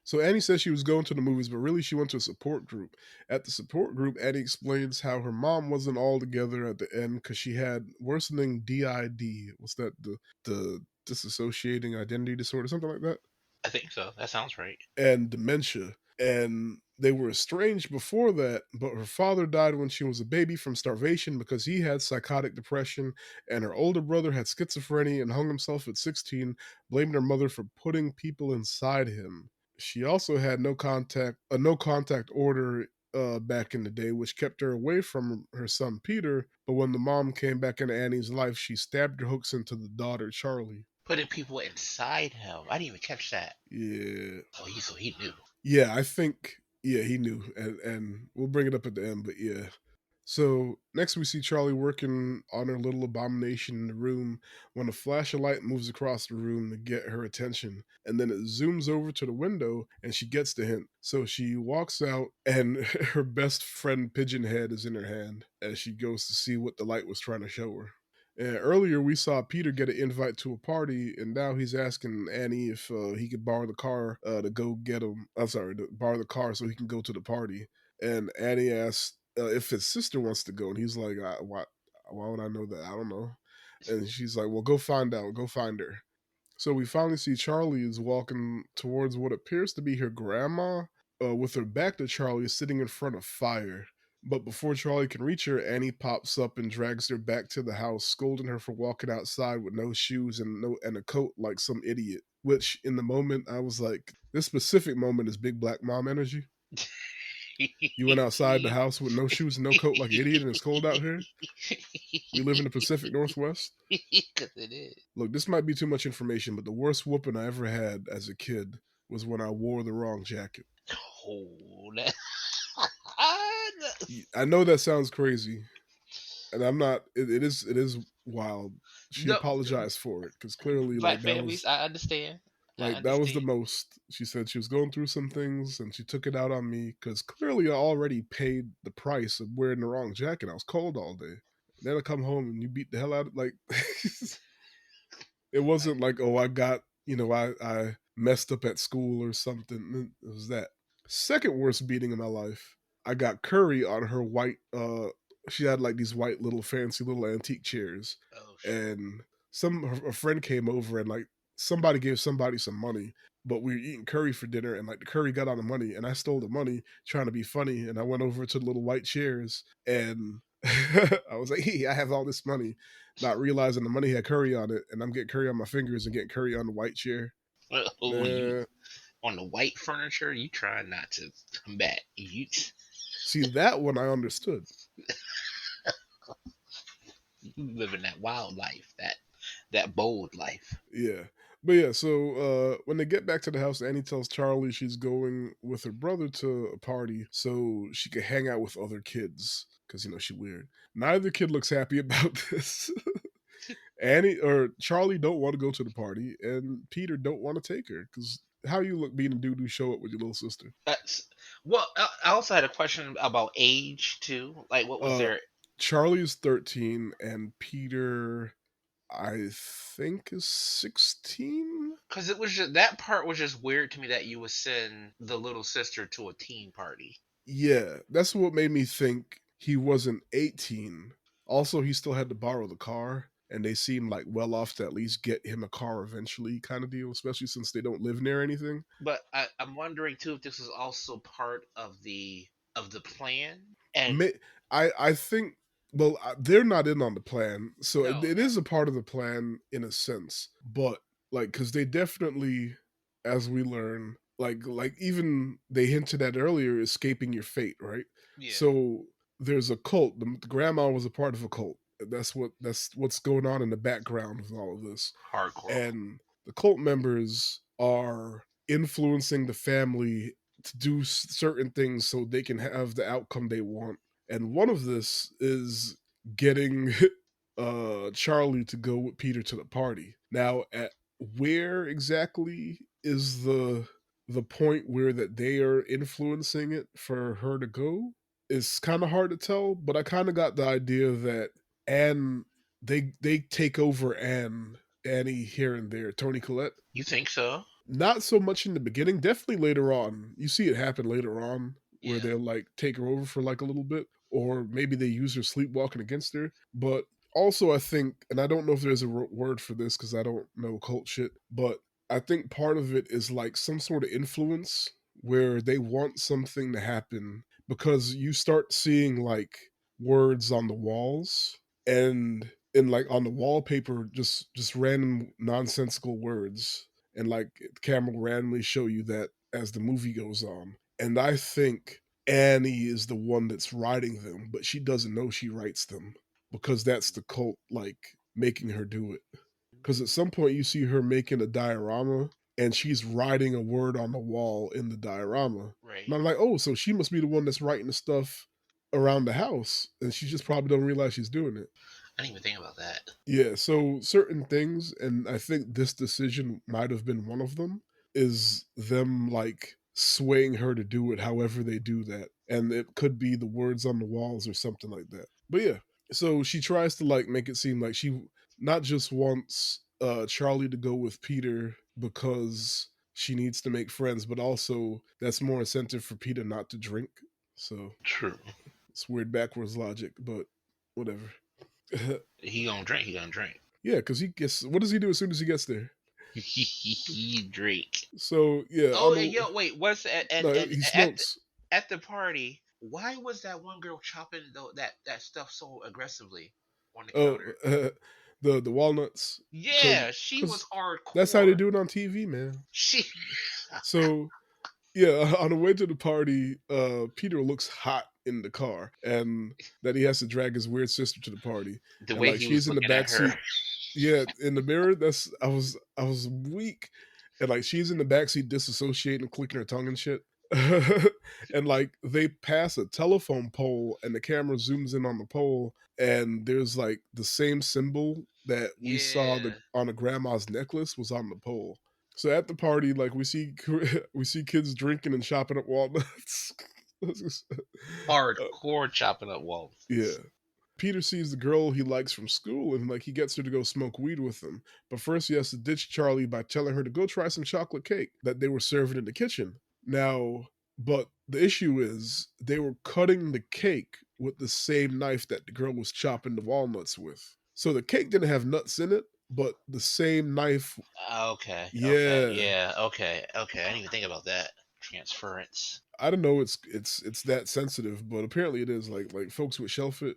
So Annie says she was going to the movies, but really she went to a support group. At the support group, Annie explains how her mom wasn't all together at the end because she had worsening DID. What's that? The dissociating identity disorder, something like that, I think so. That sounds right. and dementia. And they were estranged before that, but her father died when she was a baby from starvation because he had psychotic depression, and her older brother had schizophrenia and hung himself at 16, blaming her mother for putting people inside him. She also had no contact order back in the day, which kept her away from her son Peter. But when the mom came back into Annie's life, she stabbed her hooks into the daughter Charlie. Putting people inside him. I didn't even catch that. Yeah, So he knew. yeah, I think he knew, and we'll bring it up at the end, but yeah. So next we see Charlie working on her little abomination in the room when a flash of light moves across the room to get her attention. And then it zooms over to the window and she gets the hint. So she walks out and her best friend Pigeon Head is in her hand as she goes to see what the light was trying to show her. And earlier, we saw Peter get an invite to a party, and now he's asking Annie if he could borrow the car to go get him. I'm sorry, to borrow the car so he can go to the party. And Annie asks if his sister wants to go, and he's like, "Why? Why would I know that? I don't know." And she's like, "Well, go find out. Go find her." So we finally see Charlie is walking towards what appears to be her grandma, with her back to Charlie, sitting in front of fire. But before Charlie can reach her, Annie pops up and drags her back to the house, scolding her for walking outside with no shoes and a coat like some idiot. Which in the moment I was like, this specific moment is big black mom energy. You went outside the house with no shoes and no coat like an idiot, and it's cold out here. We live in the Pacific Northwest. Because it is. Look, this might be too much information, but the worst whooping I ever had as a kid was when I wore the wrong jacket. Oh, that. I know that sounds crazy, and I'm not. It is wild. She No, apologized for it because clearly, black families, I understand. I that was the understand. most. She said she was going through some things, and she took it out on me because clearly I already paid the price of wearing the wrong jacket. I was cold all day. Then I come home and you beat the hell out of like. It wasn't like, oh, I got, I messed up at school or something. It was that. Second worst beating in my life. I got Curry on her white she had like these white little fancy little antique chairs. Oh shoot. And a friend came over and like somebody gave somebody some money, but we were eating curry for dinner and like the curry got on the money and I stole the money trying to be funny and I went over to the little white chairs and I was like, hey, I have all this money, not realizing the money had curry on it, and I'm getting curry on my fingers and getting curry on the white chair. Oh, you Man, on the white furniture? You try not to come back. see that one I understood. You living that wild life, that bold life. Yeah. But yeah, so when they get back to the house, Annie tells Charlie she's going with her brother to a party so she can hang out with other kids because she's weird. Neither kid looks happy about this. Annie or Charlie don't want to go to the party, and Peter don't want to take her because how you look being a dude who show up with your little sister? That's well. I also had a question about age too. Like, what was Uh, their? Charlie is 13, and Peter, I think, is 16. Because it was just that part was just weird to me that you would send the little sister to a teen party. Yeah, that's what made me think he wasn't 18. Also, he still had to borrow the car, and they seem like well off to at least get him a car eventually, kind of deal, especially since they don't live near anything. But I'm wondering too if this was also part of the plan. And May, I think well they're not in on the plan, so no, it no. is a part of the plan in a sense, but like because they definitely, as we learn, like even they hinted at earlier, escaping your fate, right? Yeah. So there's a cult. The grandma was a part of a cult. That's what's going on in the background with all of this. Hardcore. And the cult members are influencing the family to do certain things so they can have the outcome they want. And one of this is getting Charlie to go with Peter to the party. Now, at where exactly is the point where that they are influencing it for her to go? It's kind of hard to tell, but I kind of got the idea that Anne they take over Annie here and there. Tony Collette, You think so? not so much in the beginning, definitely later on. You see it happen later on where Yeah. they'll like take her over for like a little bit, or maybe they use her sleepwalking against her. But also, I think, and I don't know if there's a word for this because I don't know cult shit, but I think part of it is like some sort of influence where they want something to happen because you start seeing like words on the walls and like on the wallpaper just random nonsensical words, and like the camera will randomly show you that as the movie goes on. And I think Annie is the one that's writing them, but she doesn't know she writes them because that's the cult like making her do it. Because at some point you see her making a diorama and she's writing a word on the wall in the diorama. And Right. I'm like, oh, so she must be the one that's writing the stuff around the house. And she just probably don't realize she's doing it. I didn't even think about that. Yeah, so certain things, and I think this decision might have been one of them, is them like swaying her to do it however they do that. And it could be the words on the walls or something like that. But yeah, so she tries to like make it seem like she not just wants Charlie to go with Peter because she needs to make friends, but also that's more incentive for Peter not to drink. So True. it's weird backwards logic, but whatever. He gonna drink. He gonna drink. Yeah, because he gets. What does he do as soon as he gets there? He drink. So yeah, Oh, on and the yo, wait. What's no, he smokes. at the party? Why was that one girl chopping that stuff so aggressively on the Oh, counter? the walnuts, Yeah, she was because that's how they hardcore. do it on TV, man. She So yeah, on the way to the party, Peter looks hot in the car, and that he has to drag his weird sister to the party, the and way like he was she's in the looking at back her. seat. Yeah, in the mirror, that's I was weak, and like she's in the backseat disassociating, clicking her tongue and shit. And like they pass a telephone pole, and the camera zooms in on the pole, and there's like the same symbol that we saw Yeah, on a grandma's necklace was on the pole. So at the party, like we see we see kids drinking and chopping up walnuts. hardcore chopping up Yeah. walnuts. Peter sees the girl he likes from school and like he gets her to go smoke weed with him. But first he has to ditch Charlie by telling her to go try some chocolate cake that they were serving in the kitchen. Now, but the issue is they were cutting the cake with the same knife that the girl was chopping the walnuts with. So the cake didn't have nuts in it, but the same knife. Okay, okay, Yeah. yeah, okay, okay. I didn't even think about that transference. I don't know. It's that sensitive, but apparently it is. Like folks with shellfish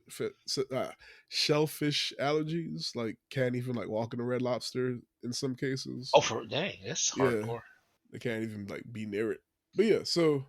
allergies, like can't even like walk in a Red Lobster in some cases. Oh, for dang, that's Yeah, hardcore. they can't even like be near it. But yeah, so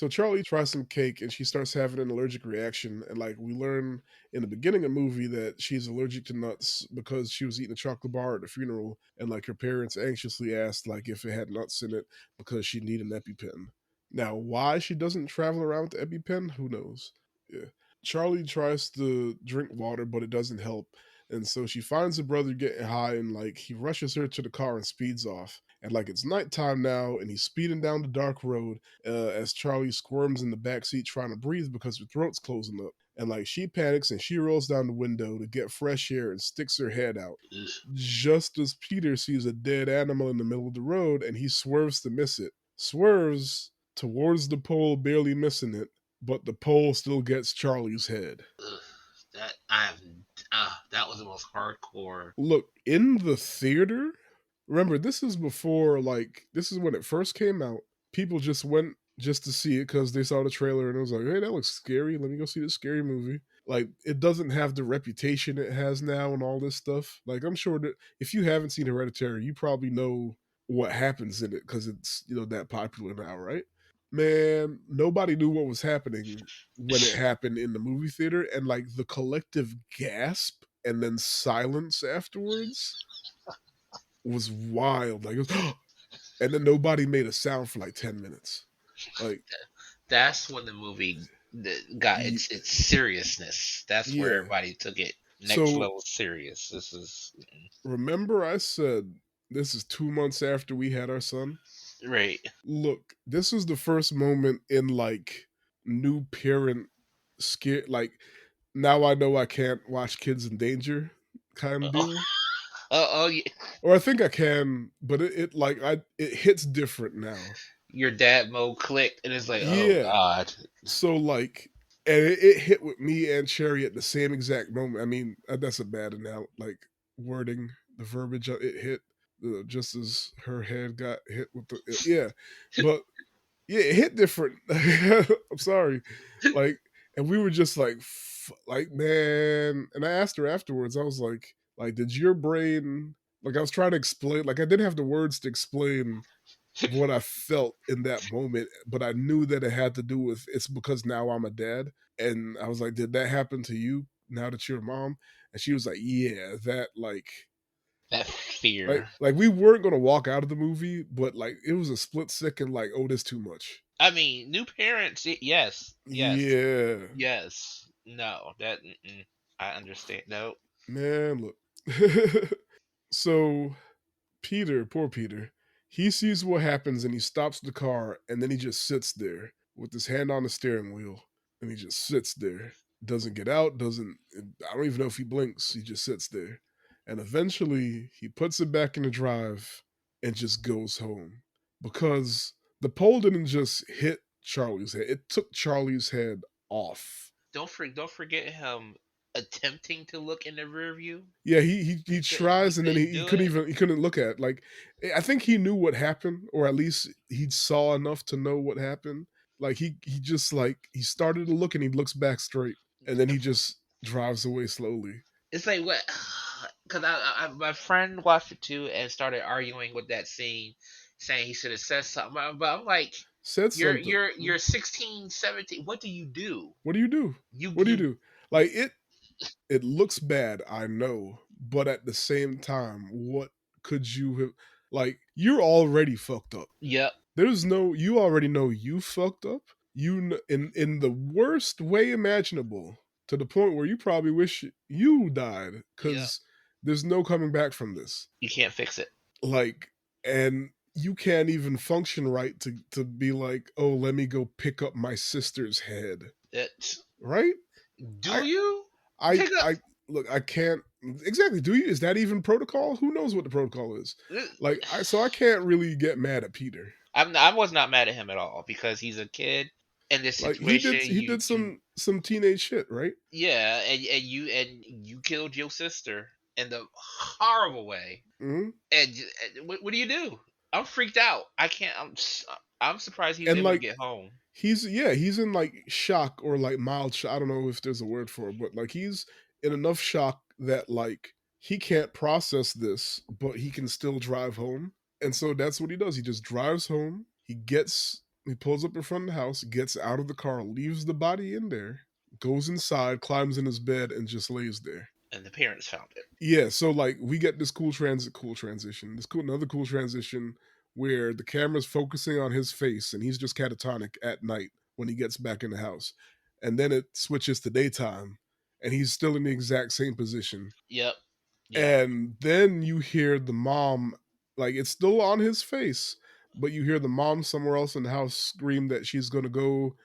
Charlie tries some cake and she starts having an allergic reaction, and like we learn in the beginning of the movie that she's allergic to nuts because she was eating a chocolate bar at the funeral, and like her parents anxiously asked like if it had nuts in it because she needed an EpiPen. Now, why she doesn't travel around with the EpiPen, who knows? Yeah. Charlie tries to drink water, but it doesn't help. And so she finds her brother getting high and like he rushes her to the car and speeds off. And like it's nighttime now, and he's speeding down the dark road as Charlie squirms in the back seat trying to breathe because her throat's closing up. And like she panics and she rolls down the window to get fresh air and sticks her head out. Ugh. Just as Peter sees a dead animal in the middle of the road and he swerves to miss it. Swerves towards the pole, barely missing it, but the pole still gets Charlie's head. Ugh. That that was the most hardcore. Look, in the theater, remember this is before like this is when it first came out. People just went just to see it because they saw the trailer and it was like, hey, that looks scary. Let me go see this scary movie. Like it doesn't have the reputation it has now and all this stuff. Like I'm sure that if you haven't seen Hereditary, you probably know what happens in it because it's that popular now, right? Man, nobody knew what was happening when it happened in the movie theater, and like the collective gasp and then silence afterwards was wild. Like, it was, and then nobody made a sound for like 10 minutes. Like, That's when the movie got ye- its seriousness. That's where yeah. everybody took it next So level serious. This is remember, I said this is 2 months after we had our son. right. Look, this is the first moment in like new parent scare. Like, now I know I can't watch kids in danger kind of Oh, deal. oh, yeah. Or I think I can, but it like it hits different now. Your dad mode clicked, and it's like, oh Yeah. god. So like, and it hit with me and Cherry at the same exact moment. I mean, that's a bad like wording, the verbiage. It hit just as her head got hit with yeah, but yeah, it hit different. I'm sorry, like, and we were just like, like man. And I asked her afterwards. I was like, did your brain? Like, I was trying to explain. Like, I didn't have the words to explain what I felt in that moment, but I knew that it had to do with it's because now I'm a dad. And I was like, did that happen to you now that you're a mom? And she was like, yeah, that That fear. like we weren't gonna walk out of the movie, but like it was a split second, like, oh, this too much. I mean, new parents. Yes, yes, Yeah. yes. No, that I understand. No, Man, look. So Peter, poor Peter, he sees what happens and he stops the car and then he just sits there with his hand on the steering wheel and he just sits there. Doesn't get out, doesn't, I don't even know if he blinks. He just sits there. And eventually he puts it back in the drive and just goes home because the pole didn't just hit Charlie's head, it took Charlie's head off. don't forget him attempting to look in the rear view. Yeah, he He tries and then couldn't he do couldn't it. even he couldn't look at, like, I think he knew what happened, or at least he saw enough to know what happened. Like he just like he started to look and he looks back straight and then he just drives away slowly. It's like what? Because my friend watched it too and started arguing with that scene, saying he should have said something. But I'm like, Said something. you're 16, 17. What do you do? What do you do? What do you You do? Like it looks bad, I know, but at the same time, what could you have, like, you're already fucked up. yep, There's no, you already know you fucked up. In the worst way imaginable, to the point where you probably wish you died yep. because there's no coming back from this. You can't fix it. Like, and you can't even function right to be like, oh, let me go pick up my sister's head, It, right? do I you I pick up? I look, I can't exactly. Do you? Is that even protocol? Who knows what the protocol is? Like, I can't really get mad at Peter. I was not mad at him at all because he's a kid. In this Like, situation, he did some teenage shit, right? yeah, and you killed your sister in the horrible way. Hmm. And what do you do? I'm freaked out. I can't. I'm surprised he was And able to like get home. he's in like shock or like mild shock. I don't know if there's a word for it, but like he's in enough shock that like he can't process this, but he can still drive home. And so that's what he does. He just drives home. He pulls up in front of the house, gets out of the car, leaves the body in there, goes inside, climbs in his bed, and just lays there. And the parents found it. Yeah, so like we get this cool transition. This cool another cool transition where the camera's focusing on his face and he's just catatonic at night when he gets back in the house. And then it switches to daytime and he's still in the exact same position. Yep. Yep. And then you hear the mom, like, it's still on his face, but you hear the mom somewhere else in the house scream that she's gonna go,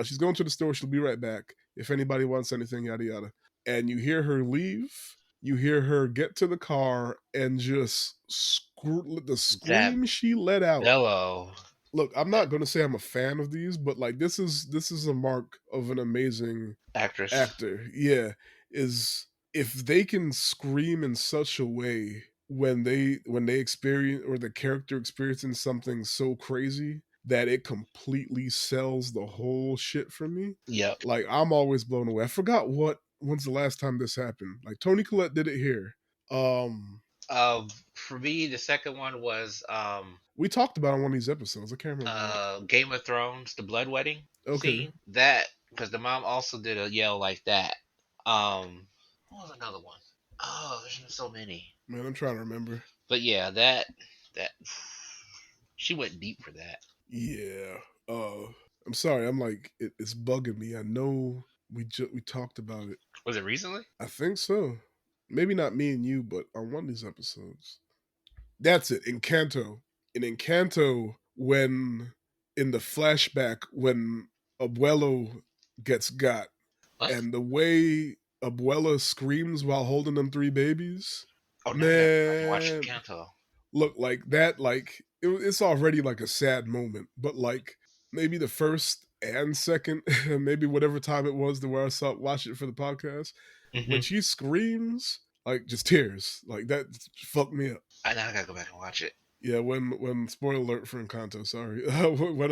she's going to the store, she'll be right back. If anybody wants anything, yada yada. And you hear her leave, you hear her get to the car and just the That scream she let out. bellow. Look, I'm That not gonna say I'm a fan of these, but like this is a mark of an amazing actress. actor. Yeah, is if they can scream in such a way when they experience or the character experiencing something so crazy that it completely sells the whole shit for me. Yep. Like, I'm always blown away. I forgot when's the last time this happened. Like, Tony Collette did it here. For me, the second one was We talked about it on one of these episodes. I can't remember what. Game of Thrones, the blood wedding Okay. scene. That because the mom also did a yell like that. Um, What was another one? Oh, there's been so many. Man, I'm trying to remember. But yeah, that she went deep for that. Yeah. I'm sorry. I'm like it's bugging me. I know we talked about it. Was it recently? I think so. Maybe not me and you, but on one of these episodes. That's it. Encanto. In Encanto, when in the flashback when Abuelo gets got, What? and the way Abuela screams while holding them three babies, Oh, now I gotta go back and watch man, Kanto. look like that. Like it's already like a sad moment, but like maybe the first and second, maybe whatever time it was to where I saw watch it for the podcast, when Mm-hmm. she screams, like just tears, like that fucked me up. I now I gotta go back and watch it. Yeah, when spoiler alert for Encanto, sorry, when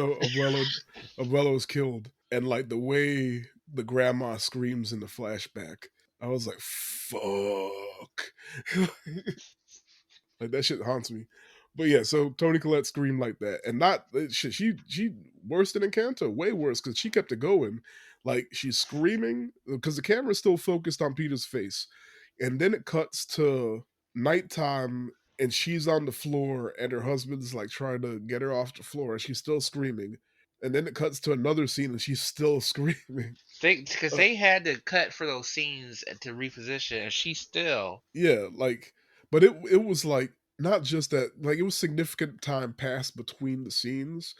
Abuelo is killed, and like the way the grandma screams in the flashback, I was like, "Fuck!" Like that shit haunts me. But yeah, so Tony Collette screamed like that, and not shit. She worse than Encanto, way worse because she kept it going. Like she's screaming because the camera's still focused on Peter's face, and then it cuts to nighttime, and she's on the floor, and her husband's like trying to get her off the floor, and she's still screaming. And then it cuts to another scene, and she's still screaming. Because Uh, they had to cut for those scenes to reposition, and she still. yeah, like, but it was like not just that, like it was significant time passed between the scenes,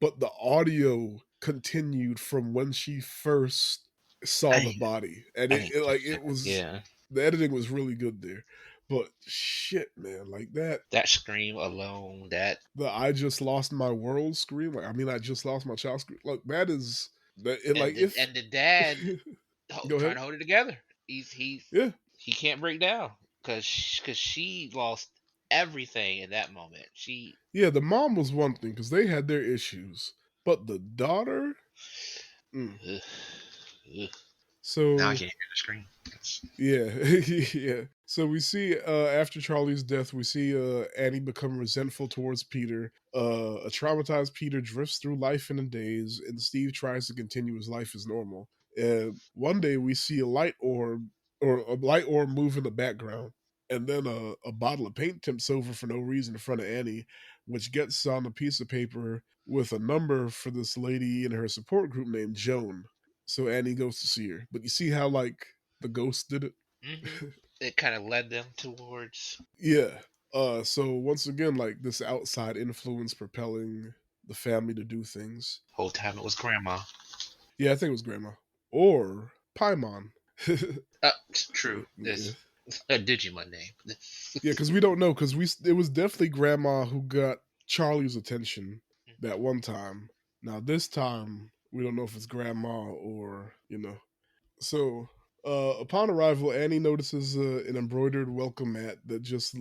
but the audio continued from when she first I saw the didn't, body, and I didn't like catch it that. was Yeah, the editing was really good there. But shit, man, like that, that scream alone. That the "I just lost my world" scream, like I mean, I just lost my child scream. Like that is that it. Like if and the dad go trying ahead, to hold it together. He's yeah, he can't break down because she lost everything in that moment. She. yeah. The mom was one thing because they had their issues, but the daughter. Mm. Ugh, ugh. Now I So can't hear the scream. That's, yeah, yeah. So we see after Charlie's death, we see Annie become resentful towards Peter. A traumatized Peter drifts through life in a daze, and Steve tries to continue his life as normal. One day we see a light orb or a light orb move in the background, and then a bottle of paint tips over for no reason in front of Annie, which gets on a piece of paper with a number for this lady in her support group named Joan. So Annie goes to see her, but you see how like the ghost did it. hmm It kind of led them towards. Yeah. So once again, like this outside influence propelling the family to do things. Whole time it was grandma. Yeah, I think it was Grandma or Paimon. True. Yeah, This a Digimon name. yeah, because we don't know because we it was definitely Grandma who got Charlie's attention that one time. Now this time we don't know if it's Grandma or So, upon arrival, Annie notices an embroidered welcome mat that just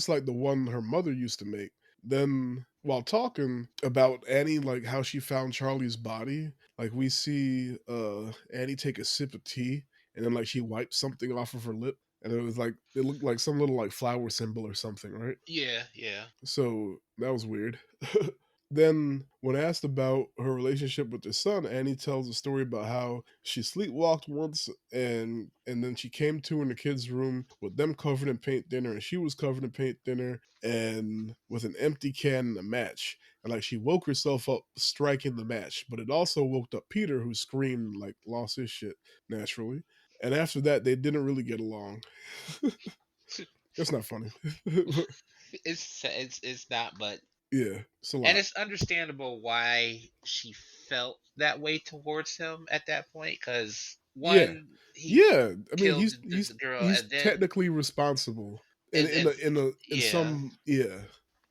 like the one her mother used to make. Then, while talking about Annie, like how she found Charlie's body, like we see Annie take a sip of tea, and then like she wipes something off of her lip, and it was like it looked like some little like flower symbol or something, right? Yeah, yeah. So that was weird. Then, when asked about her relationship with her son, Annie tells a story about how she sleepwalked once, and then she came to in the kids' room with them covered in paint thinner, and she was covered in paint thinner, and with an empty can and a match, and like she woke herself up striking the match, but it also woke up Peter, who screamed like lost his shit naturally. And after that, they didn't really get along. That's not funny. It's not, but Yeah, it's a and lot. it's understandable why she felt that way towards him at that point. Because Yeah. one, he Yeah. I mean, killed he's the he's girl, he's and then technically responsible in and, in a, and in a in yeah, some yeah.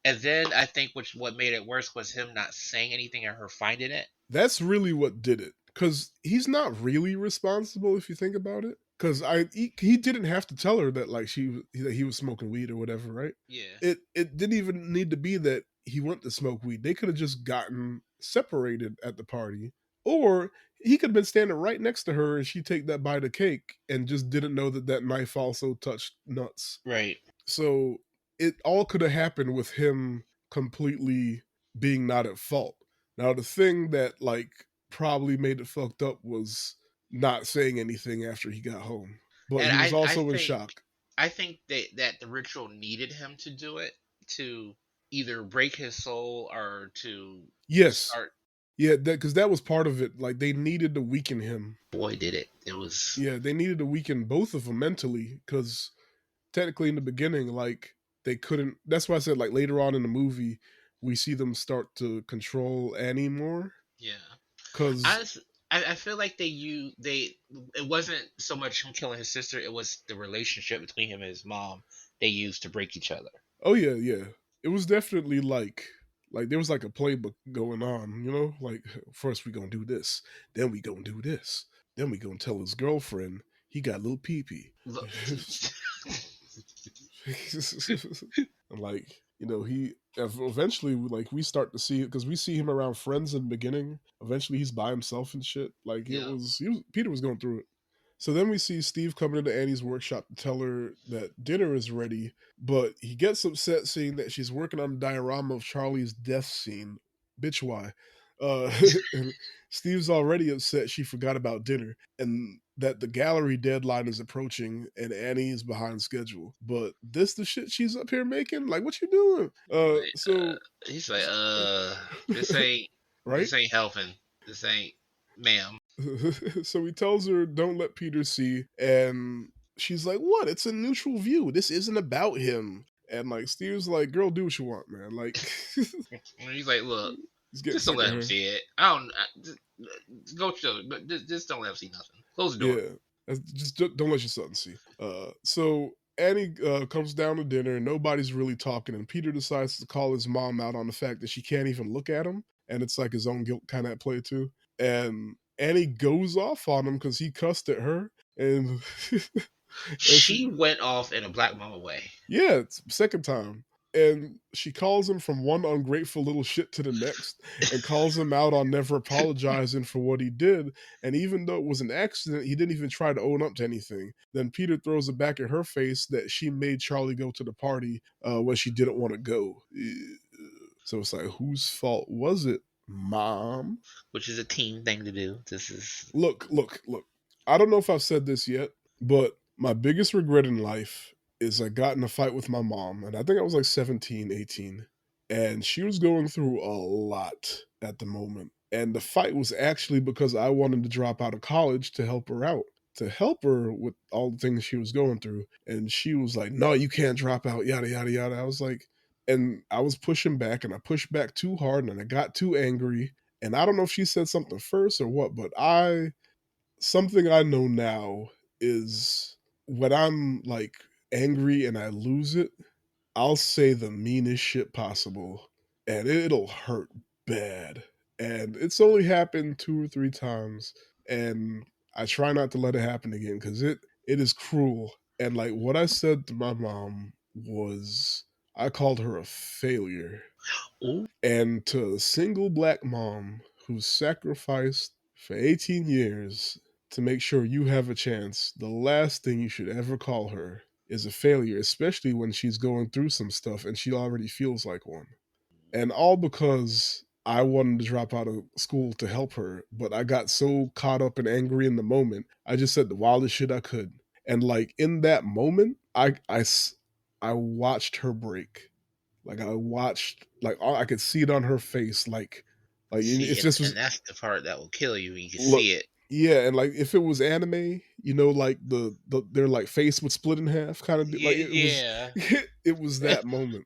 and then I think which what made it worse was him not saying anything and her finding it. That's really what did it. Cuz he's not really responsible if you think about it. Cuz he didn't have to tell her that like that he was smoking weed or whatever, right? Yeah, It didn't even need to be that he went to smoke weed. They could have just gotten separated at the party. Or he could have been standing right next to her and she take that bite of cake and just didn't know that that knife also touched nuts. right. So it all could have happened with him completely being not at fault. Now the thing that like probably made it fucked up was not saying anything after he got home. but And he was I also in think shock. that the ritual needed him to do it, to either break his soul or to Yes, start. yeah, that because that was part of it. Like they needed to weaken him. Boy, did it! It was. Yeah, they needed to weaken both of them mentally because technically in the beginning, like they couldn't. That's why I said like later on in the movie, we see them start to control Annie more Yeah. because I, I feel like they it wasn't so much him killing his sister, it was the relationship between him and his mom they used to break each other. oh yeah, yeah, it was definitely like there was like a playbook going on, you know, like first we gonna do this, then we gonna do this, then we gonna tell his girlfriend he got a little pee pee. Look, And like you know he eventually like we start to see it because we see him around friends in the beginning. Eventually he's by himself and shit. Like it yeah. was, he was Peter was going through it. So then we see Steve coming into Annie's workshop to tell her that dinner is ready, but he gets upset seeing that she's working on a diorama of Charlie's death scene. Bitch, why? Uh, and Steve's already upset she forgot about dinner and that the gallery deadline is approaching and Annie is behind schedule. But this the shit she's up here making? Like, what you doing? Like, he's like, this ain't Right? this ain't helping. This ain't, ma'am. So he tells her, "Don't let Peter see," and she's like, "What? It's a neutral view. This isn't about him." And like Steve's like, "Girl, do what you want, man." Like And he's like, look, he's getting just don't sick of let him her. see it. I don't. Go chill, but just don't let him see nothing. Close the door. Yeah, just don't let your son see. So Annie comes down to dinner, and nobody's really talking, and Peter decides to call his mom out on the fact that she can't even look at him, and it's like his own guilt kind of at play too. And Annie goes off on him because he cussed at her, and and she She went off in a Black Mama way. yeah, it's second time. And she calls him from one ungrateful little shit to the next and calls him out on never apologizing for what he did. And even though it was an accident, he didn't even try to own up to anything. Then Peter throws it back in her face that she made Charlie go to the party when she didn't want to go. So it's like, whose fault was it, mom? Which is a team thing to do. This is Look. I don't know if I've said this yet, but my biggest regret in life is I got in a fight with my mom, and I think I was like 17, 18, and she was going through a lot at the moment. And the fight was actually because I wanted to drop out of college to help her out, to help her with all the things she was going through. And she was like, "No, you can't drop out, yada, yada, yada." I was like, and I was pushing back, and I pushed back too hard, and I got too angry. And I don't know if she said something first or what, but something I know now is when I'm like angry and I lose it, I'll say the meanest shit possible and it'll hurt bad. And it's only happened 2 or 3 times. And I try not to let it happen again because it is cruel. And like what I said to my mom was I called her a failure. ooh, And to a single black mom who sacrificed for 18 years to make sure you have a chance, the last thing you should ever call her is a failure, especially when she's going through some stuff and she already feels like one. And all because I wanted to drop out of school to help her, but I got so caught up and angry in the moment, I just said the wildest shit I could. And like in that moment, I watched her break. Like I watched, like I could see it on her face. Like see, if this and was that's the part that will kill you. You can look, see it. yeah, and like if it was anime, you know, like their like face would split in half, kind of like Yeah, it was, yeah. it was that moment,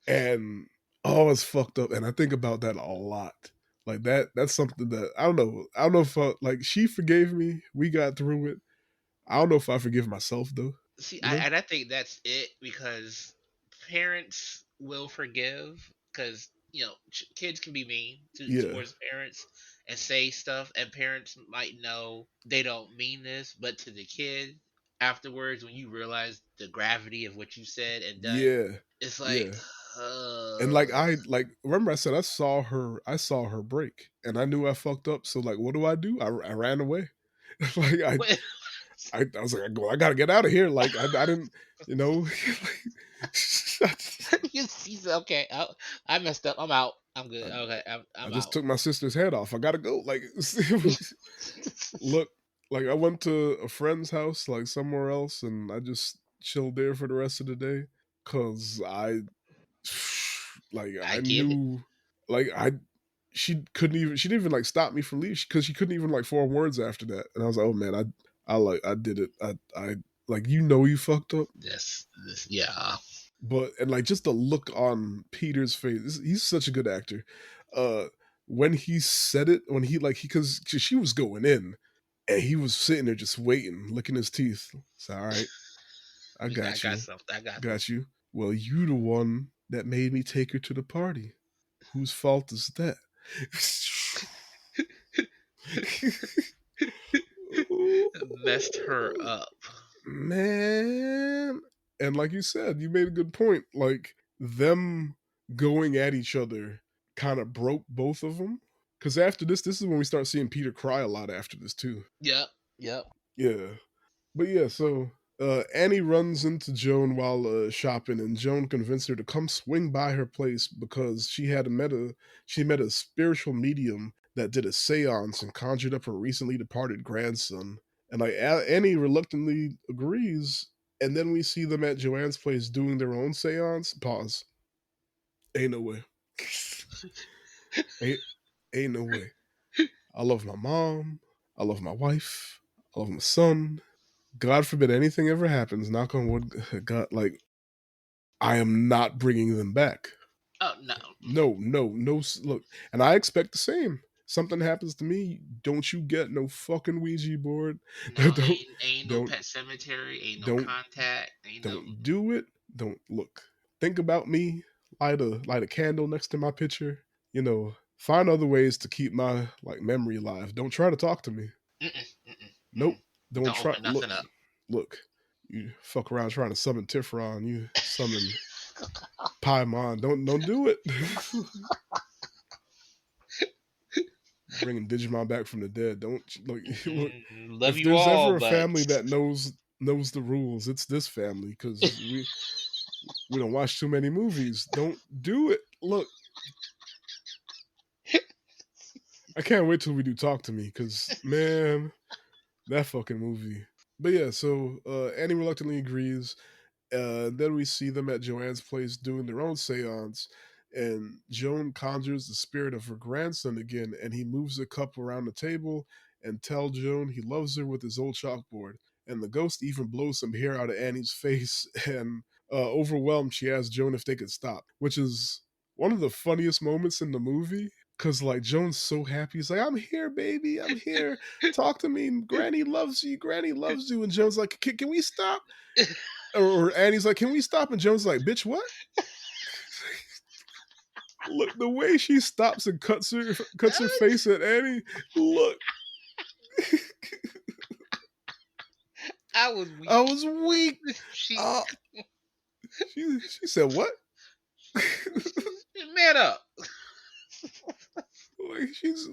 and oh, it's fucked up, and I think about that a lot. Like that's something that I don't know. I don't know if like she forgave me, we got through it. I don't know if I forgive myself though. See, You know? and I think that's it because parents will forgive because kids can be mean Yeah, towards parents and say stuff, and parents might know they don't mean this, but to the kid afterwards, when you realize the gravity of what you said and done, yeah, it's like, yeah. And like uh, I like remember I said I saw her break and I knew I fucked up. So like what do? I ran away. like I was like, well, I gotta get out of here. Like I didn't, you know, you said, okay, I messed up. I'm out. I'm good. I, Okay, I I'm just out. took my sister's head off. I gotta go. Like look, Like I went to a friend's house, like somewhere else, and I just chilled there for the rest of the day because I, like, I I get it. knew, like, she didn't even like stop me from leaving because she couldn't even like form words after that, and I was like, oh man, I did it, I like you fucked up, Yeah. but and like just the look on Peter's face, he's such a good actor. Uh, when he said it, when he like he because she was going in, and he was sitting there just waiting, licking his teeth. So all right, I I got got you, something. I got got something. you. Well, you the one that made me take her to the party. Whose fault is that? Messed her up. Man. And like you said, you made a good point. Like them going at each other kind of broke both of them. Because after this is when we start seeing Peter cry a lot after this too. Yep. Yep. Yeah. But yeah, so Annie runs into Joan while shopping, and Joan convinced her to come swing by her place because she met a spiritual medium that did a séance and conjured up her recently departed grandson. And like Annie reluctantly agrees, and then we see them at Joanne's place doing their own séance. Pause. Ain't no way. ain't, ain't no way. I love my mom. I love my wife. I love my son. God forbid anything ever happens, knock on wood, God, like, I am not bringing them back. Oh no. No, no, no. Look, and I expect the same. Something happens to me, don't you get no fucking Ouija board. No, don't, ain't no don't, pet cemetery, ain't no don't, contact, ain't no. don't do it. Don't look. Think about me. Light a candle next to my picture. Find other ways to keep my like memory alive. Don't try to talk to me. Mm-mm, mm-mm, Nope. mm-mm. Don't Don't try. open Look, nothing up. look. You fuck around trying to summon Tifron. You summon Paimon. Don't do it. Bringing Digimon back from the dead. Don't look. Look. Love If you there's all, ever a but family that knows the rules, it's this family because we don't watch too many movies. Don't do it. Look, I can't wait till we do Talk to Me because man, that fucking movie. But yeah, so Annie reluctantly agrees. Then we see them at Joanne's place doing their own seance, and Joan conjures the spirit of her grandson again, and he moves a cup around the table and tells Joan he loves her with his old chalkboard. And the ghost even blows some hair out of Annie's face, and overwhelmed, she asks Joan if they could stop, which is one of the funniest moments in the movie. Cause like Joan's so happy, he's like, "I'm here, baby, I'm here. Talk to me. Granny loves you. Granny loves you." And Joan's like, can we stop?" Or Annie's like, "Can we stop?" And Joan's like, "Bitch, what?" Look, the way she stops and cuts her face at Annie. Look, I was I weak. was weak. She, Uh, she said what? man up. Like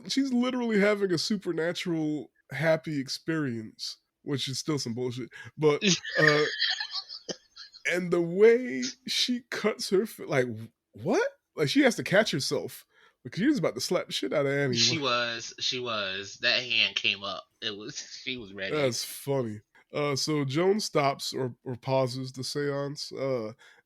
she's literally having a supernatural happy experience, which is still some bullshit. But uh, and the way she cuts her like what? Like she has to catch herself because she was about to slap the shit out of Annie. She was. That hand came up. It was. She was ready. That's funny. So Joan stops or pauses the seance,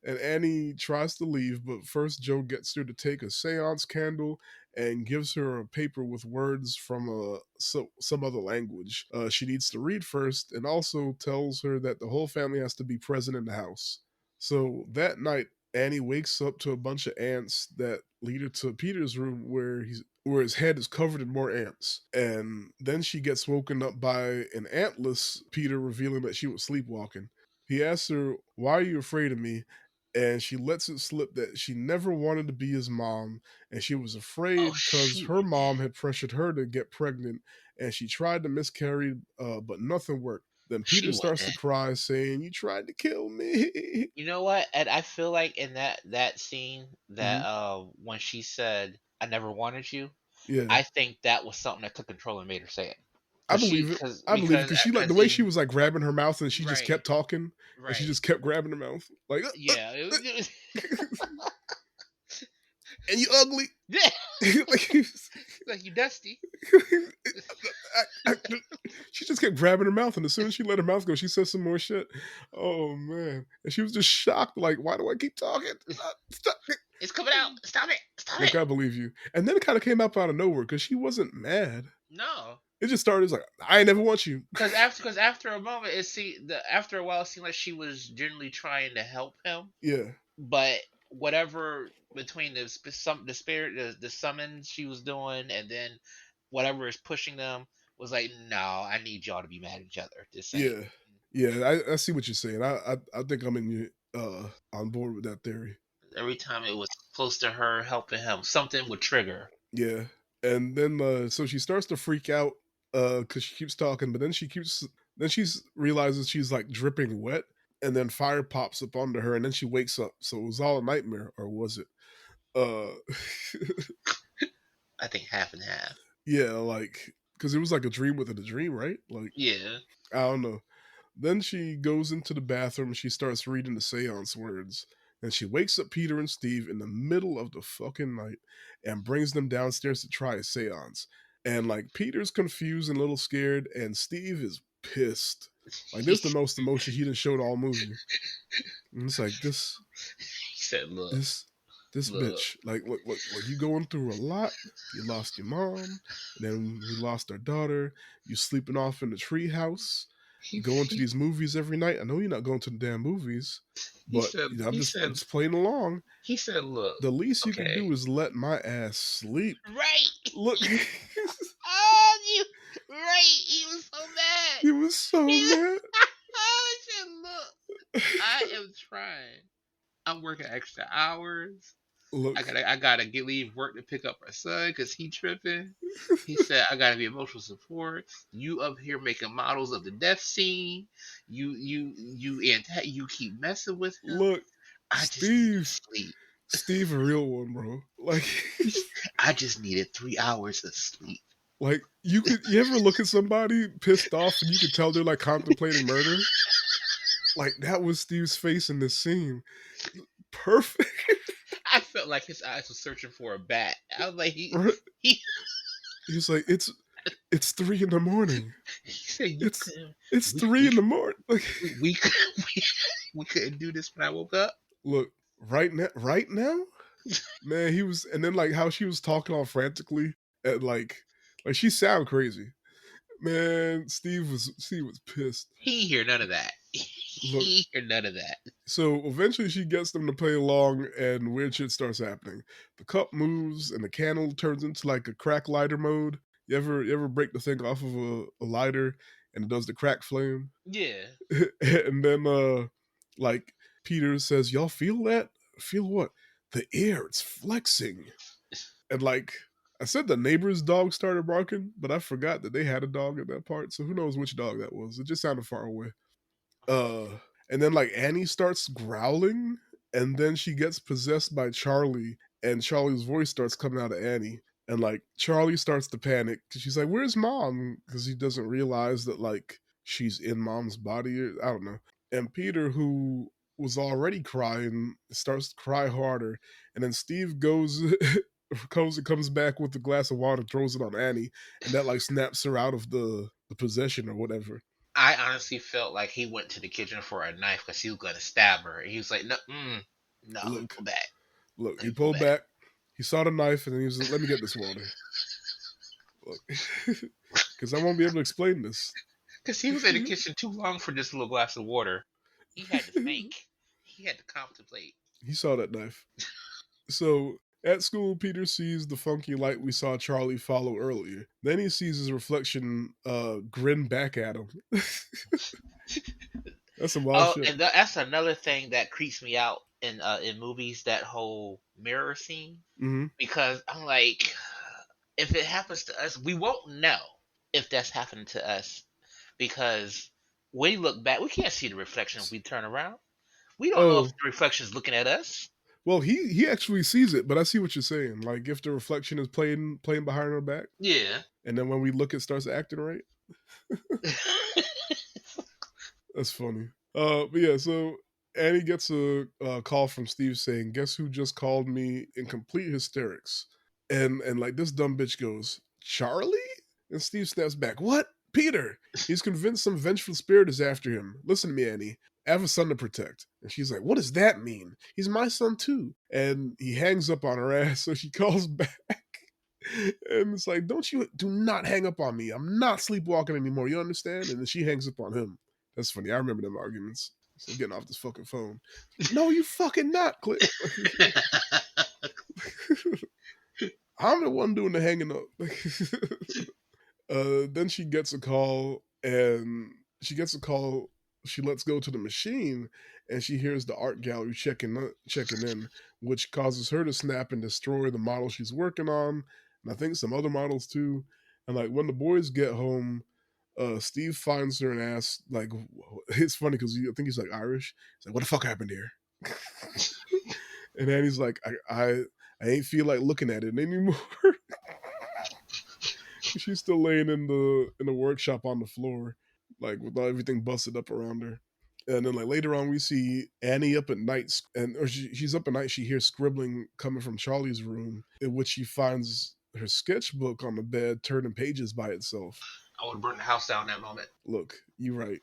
and Annie tries to leave, but first Joe gets her to take a seance candle and gives her a paper with words from some other language she needs to read first, and also tells her that the whole family has to be present in the house. So that night, Annie wakes up to a bunch of ants that lead her to Peter's room where his head is covered in more ants. And then she gets woken up by an antless Peter revealing that she was sleepwalking. He asks her, "Why are you afraid of me?" And she lets it slip that she never wanted to be his mom, and she was Oh, afraid because she her wouldn't. mom had pressured her to get pregnant, and she tried to miscarry, but nothing worked. Then She Peter starts to wouldn't. cry, saying, "You tried to kill me." You know what? And I feel like in that scene that Mhm. when she said, "I never wanted you," Yeah, I think that was something that took control and made her say it. I Cause she, believe it. cause I believe it because she like the cause way she in was like grabbing her mouth and she just right, kept talking and she right, just kept grabbing her mouth like. yeah, uh. and you ugly. Yeah, Like, like you dusty. I, she just kept grabbing her mouth, and as soon as she let her mouth go, she said some more shit. Oh man, and she was just shocked. Like, why do I keep talking? Stop. It's coming out. Stop it. Stop Look, it. I believe you. And then it kind of came up out of nowhere because she wasn't mad. No. It just started as like, I ain't never want you. Because after a moment, after a while, it seemed like she was generally trying to help him, Yeah, but whatever between the spirit, the summons she was doing, and then whatever is pushing them was like, no, I need y'all to be mad at each other. This ain't. yeah, yeah. I see what you're saying. I think I'm in you on board with that theory. Every time it was close to her helping him, something would trigger. Yeah, and then so she starts to freak out because she keeps talking, but then she's realizes she's like dripping wet, and then fire pops up onto her, and then she wakes up. So it was all a nightmare, or was it? Uh, I think half and half. yeah, like because it was like a dream within a dream, right? Like Yeah. I don't know. Then she goes into the bathroom and she starts reading the seance words. And she wakes up Peter and Steve in the middle of the fucking night and brings them downstairs to try a seance. And like Peter's confused and a little scared, and Steve is pissed. Like he this is the most emotion he done showed all movie. And it's like said, "Look, this this look." bitch. Like you going through a lot. You lost your mom, and then we lost our daughter. You sleeping off in the treehouse. He, Going to he, these movies every night. I know you're not going to the damn movies, he but said, you know, he I'm said, just playing along. he said, "Look, The least you can okay, do is let my ass sleep. right." Look, Oh, you right. He was so mad. he was so He, mad. I said, "Look, I am trying. I'm working extra hours. I Look, gotta, I gotta get leave work to pick up my son because he tripping." He said, "I gotta be emotional support. You up here making models of the death scene. You keep messing with him. look, I just need to Steve, sleep. Steve, a real one, bro. Like, I just needed 3 hours of sleep." like you ever look at somebody pissed off and you could tell they're like contemplating murder? Like that was Steve's face in this scene. Perfect. I felt like his eyes were searching for a bat. I was like, Right? he, He's like, it's 3 in the morning. he said, "You It's couldn't, it's we, 3 we, in the morning. Like, we, could, we couldn't do this when I woke up." look, right now, man, he was, and then like how she was talking all frantically, and like she sound crazy, man. Steve was pissed. He ain't hear none of that. Look, He ain't hear none of that. so eventually she gets them to play along, and weird shit starts happening. The cup moves, and the candle turns into like a crack lighter mode. You ever break the thing off of a lighter, and it does the crack flame? Yeah. And then like Peter says, y'all feel that? Feel what? The air, it's flexing. And like I said, the neighbor's dog started barking, but I forgot that they had a dog at that part, so who knows which dog that was. It just sounded far away. And then like Annie starts growling, and then she gets possessed by Charlie, and Charlie's voice starts coming out of Annie. And like Charlie starts to panic because she's like, "Where's mom?" Because he doesn't realize that like she's in mom's body. I don't know. And Peter, who was already crying, starts to cry harder. And then Steve goes, comes back with a glass of water, throws it on Annie, and that like snaps her out of the possession or whatever. I honestly felt like he went to the kitchen for a knife because he was going to stab her. And he was like, "No, no, let me Look, pull back. look, Let he me pull pulled back." back. He saw the knife, and then he was like, "Let me get this water." Look, because I won't be able to explain this. Because he was in the kitchen too long for just a little glass of water. He had to think. He had to contemplate. He saw that knife. So at school, Peter sees the funky light we saw Charlie follow earlier. Then he sees his reflection grin back at him. That's some wild Oh, shit. and that's another thing that creeps me out in movies. That whole mirror scene, Hmm. because I'm like, if it happens to us, we won't know if that's happening to us because when we look back, we can't see the reflection if we turn around. We don't know if Oh, the reflection is looking at us. well, he actually sees it, but I see what you're saying. Like if the reflection is playing behind our back, Yeah. and then when we look, it starts acting right. That's funny. But yeah, so Annie gets a call from Steve saying, "Guess who just called me in complete hysterics?" And like this dumb bitch goes, "Charlie?" And Steve snaps back, "What? Peter? He's convinced some vengeful spirit is after him. Listen to me, Annie. I have a son to protect." And she's like, "What does that mean? He's my son too." And he hangs up on her ass, so she calls back. And it's like, "Don't you do not hang up on me. I'm not sleepwalking anymore. You understand?" And then she hangs up on him. That's funny. I remember them arguments. So getting off this fucking phone. No, you fucking not, Click. I'm the one doing the hanging up. Then she gets a call, and she gets a call. She lets go to the machine, and she hears the art gallery checking in, which causes her to snap and destroy the model she's working on, and I think some other models too. And like when the boys get home, Steve finds her and asks, like, it's funny because I think he's like Irish. He's like, "What the fuck happened here?" And Annie's like, I ain't feel like looking at it anymore." She's still laying in the workshop on the floor, like with everything busted up around her. And then like later on, we see Annie up at night, and or she's up at night. She hears scribbling coming from Charlie's room, in which she finds her sketchbook on the bed, turning pages by itself. I would burn the house down that moment. Look, you're right.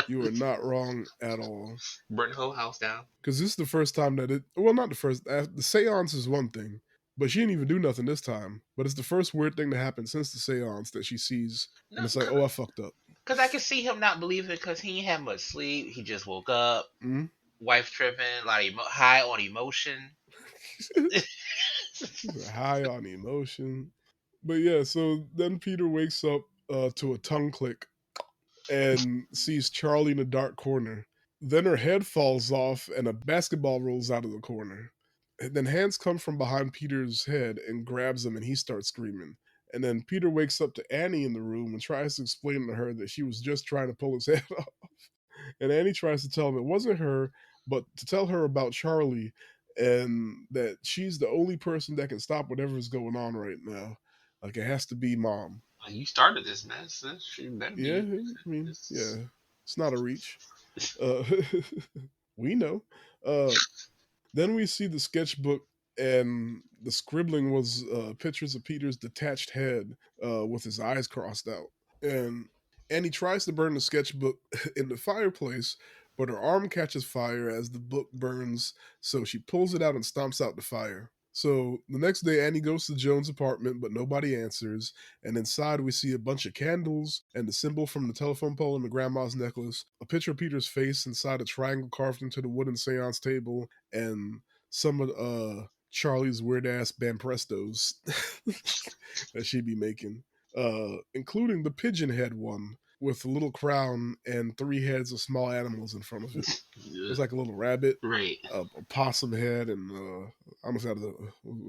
You are not wrong at all. Burn the whole house down. Because this is the first time that it. Well, not the first. The seance is one thing, but she didn't even do nothing this time. But it's the first weird thing to happen since the seance that she sees, No, and it's like, oh, I fucked up. because I can see him not believing it because he ain't had much sleep. He just woke up. Mm-hmm. Wife tripping, like high on emotion. High on emotion. But yeah, so then Peter wakes up to a tongue click and sees Charlie in a dark corner. Then her head falls off and a basketball rolls out of the corner. And then hands come from behind Peter's head and grabs him, and he starts screaming. And then Peter wakes up to Annie in the room and tries to explain to her that she was just trying to pull his head off. And Annie tries to tell him it wasn't her, but to tell her about Charlie and that she's the only person that can stop whatever's going on right now. Like it has to be mom. You started this mess. She better Yeah, be. I mean, This yeah, it's not a reach. Uh, we know. Then we see the sketchbook, and the scribbling was pictures of Peter's detached head with his eyes crossed out. And he tries to burn the sketchbook in the fireplace, but her arm catches fire as the book burns, so she pulls it out and stomps out the fire. So the next day, Annie goes to Joan's apartment, but nobody answers. And inside, we see a bunch of candles and the symbol from the telephone pole and the grandma's necklace, a picture of Peter's face inside a triangle carved into the wooden seance table, and some of Charlie's weird ass Bamprestos that she'd be making, including the pigeon head one with a little crown and three heads of small animals in front of it. It was like a little rabbit, right. a possum head, and I almost had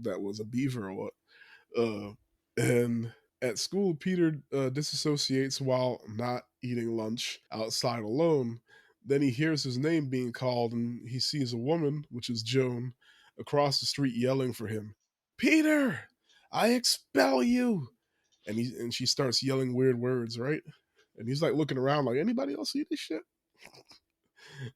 that was a beaver or what. And at school, Peter disassociates while not eating lunch outside alone. Then he hears his name being called, and he sees a woman, which is Joan, across the street yelling for him. Peter, I expel you! And she starts yelling weird words, right? And he's like looking around, like anybody else see this shit?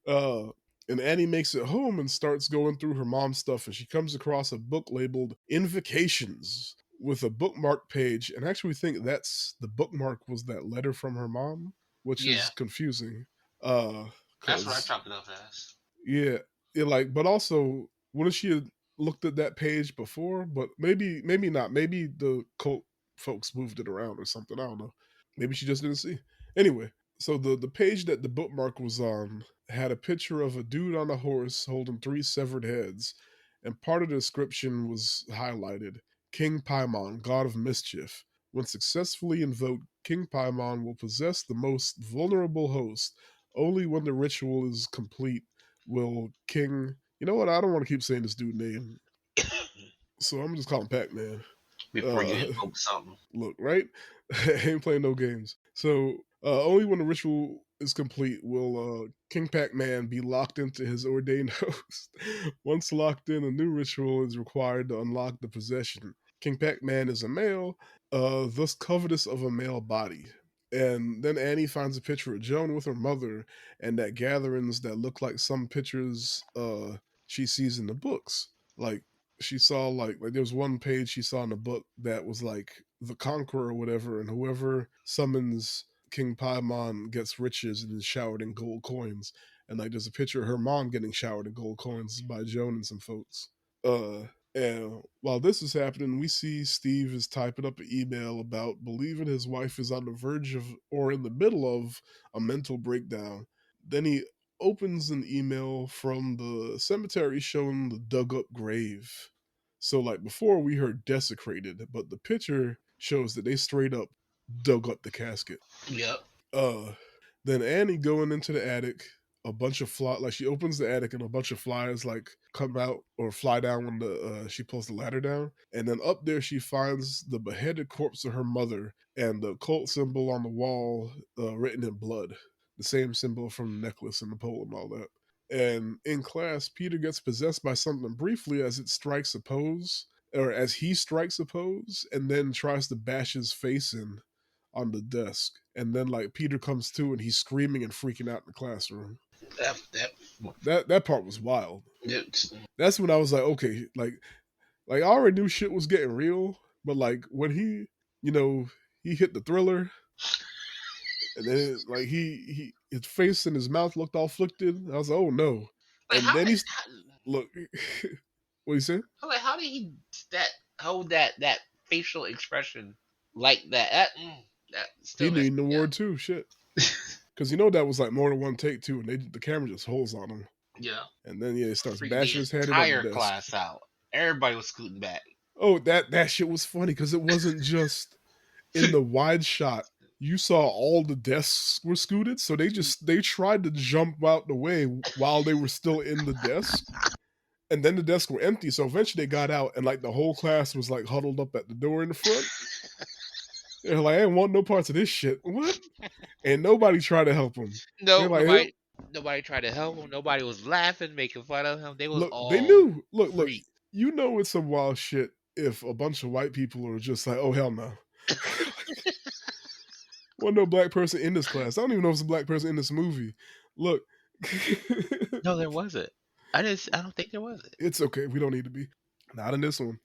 Uh, and Annie makes it home and starts going through her mom's stuff, and she comes across a book labeled Invocations with a bookmark page. And actually, we think that's the bookmark was that letter from her mom, which Yeah, is confusing. that's what I Because chalked it up as. yeah, like, but also, what if she had looked at that page before? But maybe not. Maybe the cult folks moved it around or something. I don't know. Maybe she just didn't see. Anyway, so the page that the bookmark was on had a picture of a dude on a horse holding three severed heads, and part of the description was highlighted: King Paimon, god of mischief. When successfully invoked, King Paimon will possess the most vulnerable host. Only when the ritual is complete will King. You know what? I don't want to keep saying this dude name, so I'm just calling Pac Man. Before you Uh, invoke something. look, right? I ain't playing no games. So only when the ritual is complete will King Pac-Man be locked into his ordained host. Once locked in, a new ritual is required to unlock the possession. King Pac-Man is a male, thus covetous of a male body. And then Annie finds a picture of Joan with her mother and at gatherings that look like some pictures she sees in the books. Like she saw like there was one page she saw in the book that was like the conqueror or whatever, and whoever summons King Paimon gets riches and is showered in gold coins. And like there's a picture of her mom getting showered in gold coins by Joan and some folks. Uh and while this is happening, we see Steve is typing up an email about believing his wife is on the verge of or in the middle of a mental breakdown. Then he opens an email from the cemetery showing the dug up grave. So, like before, we heard desecrated, but the picture shows that they straight up dug up the casket. Yep. Uh, then Annie going into the attic, a bunch of fly like she opens the attic and a bunch of flies like come out or fly down when the she pulls the ladder down, and then up there she finds the beheaded corpse of her mother and the cult symbol on the wall written in blood, the same symbol from the necklace and the pole and all that. And in class, Peter gets possessed by something briefly as it strikes a pose, or as he strikes a pose, and then tries to bash his face in on the desk. And then like Peter comes to and he's screaming and freaking out in the classroom. That That part was wild. it's, That's when I was like, okay, like I already knew shit was getting real, but like when he, you know, he hit the Thriller, and then like he his face and his mouth looked all flicted. I was like, oh no. like And how, then he's how look, what you say? like how did he that hold that facial expression like that? That He still messed needed an me up. award too. Shit, because you know that was like more than one take too, and the camera just holds on him. Yeah, And then yeah, he starts freaking the bashing his head in on the entire desk. class out. Everybody was scooting back. Oh, that shit was funny because it wasn't just in the wide shot. You saw all the desks were scooted, so they tried to jump out the way while they were still in the desk, and then the desks were empty. So eventually they got out, and like the whole class was like huddled up at the door in the front. They're like, "I ain't want no parts of this shit." What? And nobody tried to help them. They're No, like, "Hey, nobody tried to help him. Nobody was laughing, making fun of him. They was look, they all knew. Look, freaked. you know it's some wild shit if a bunch of white people are just like, oh hell no. Wasn't no black person in this class. I don't even know if it's a black person in this movie. Look, No, there wasn't. I didn't. I don't think there was it. it's okay. We don't need to be. Not in this one.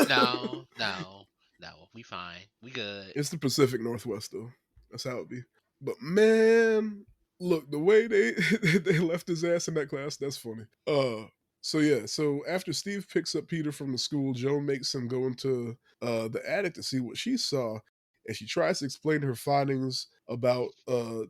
No, no, no. We fine. We good. It's the Pacific Northwest though. That's how it be. But man, look, the way they they left his ass in that class, that's funny. So yeah, so after Steve picks up Peter from the school, Joe makes him go into the attic to see what she saw, and she tries to explain her findings about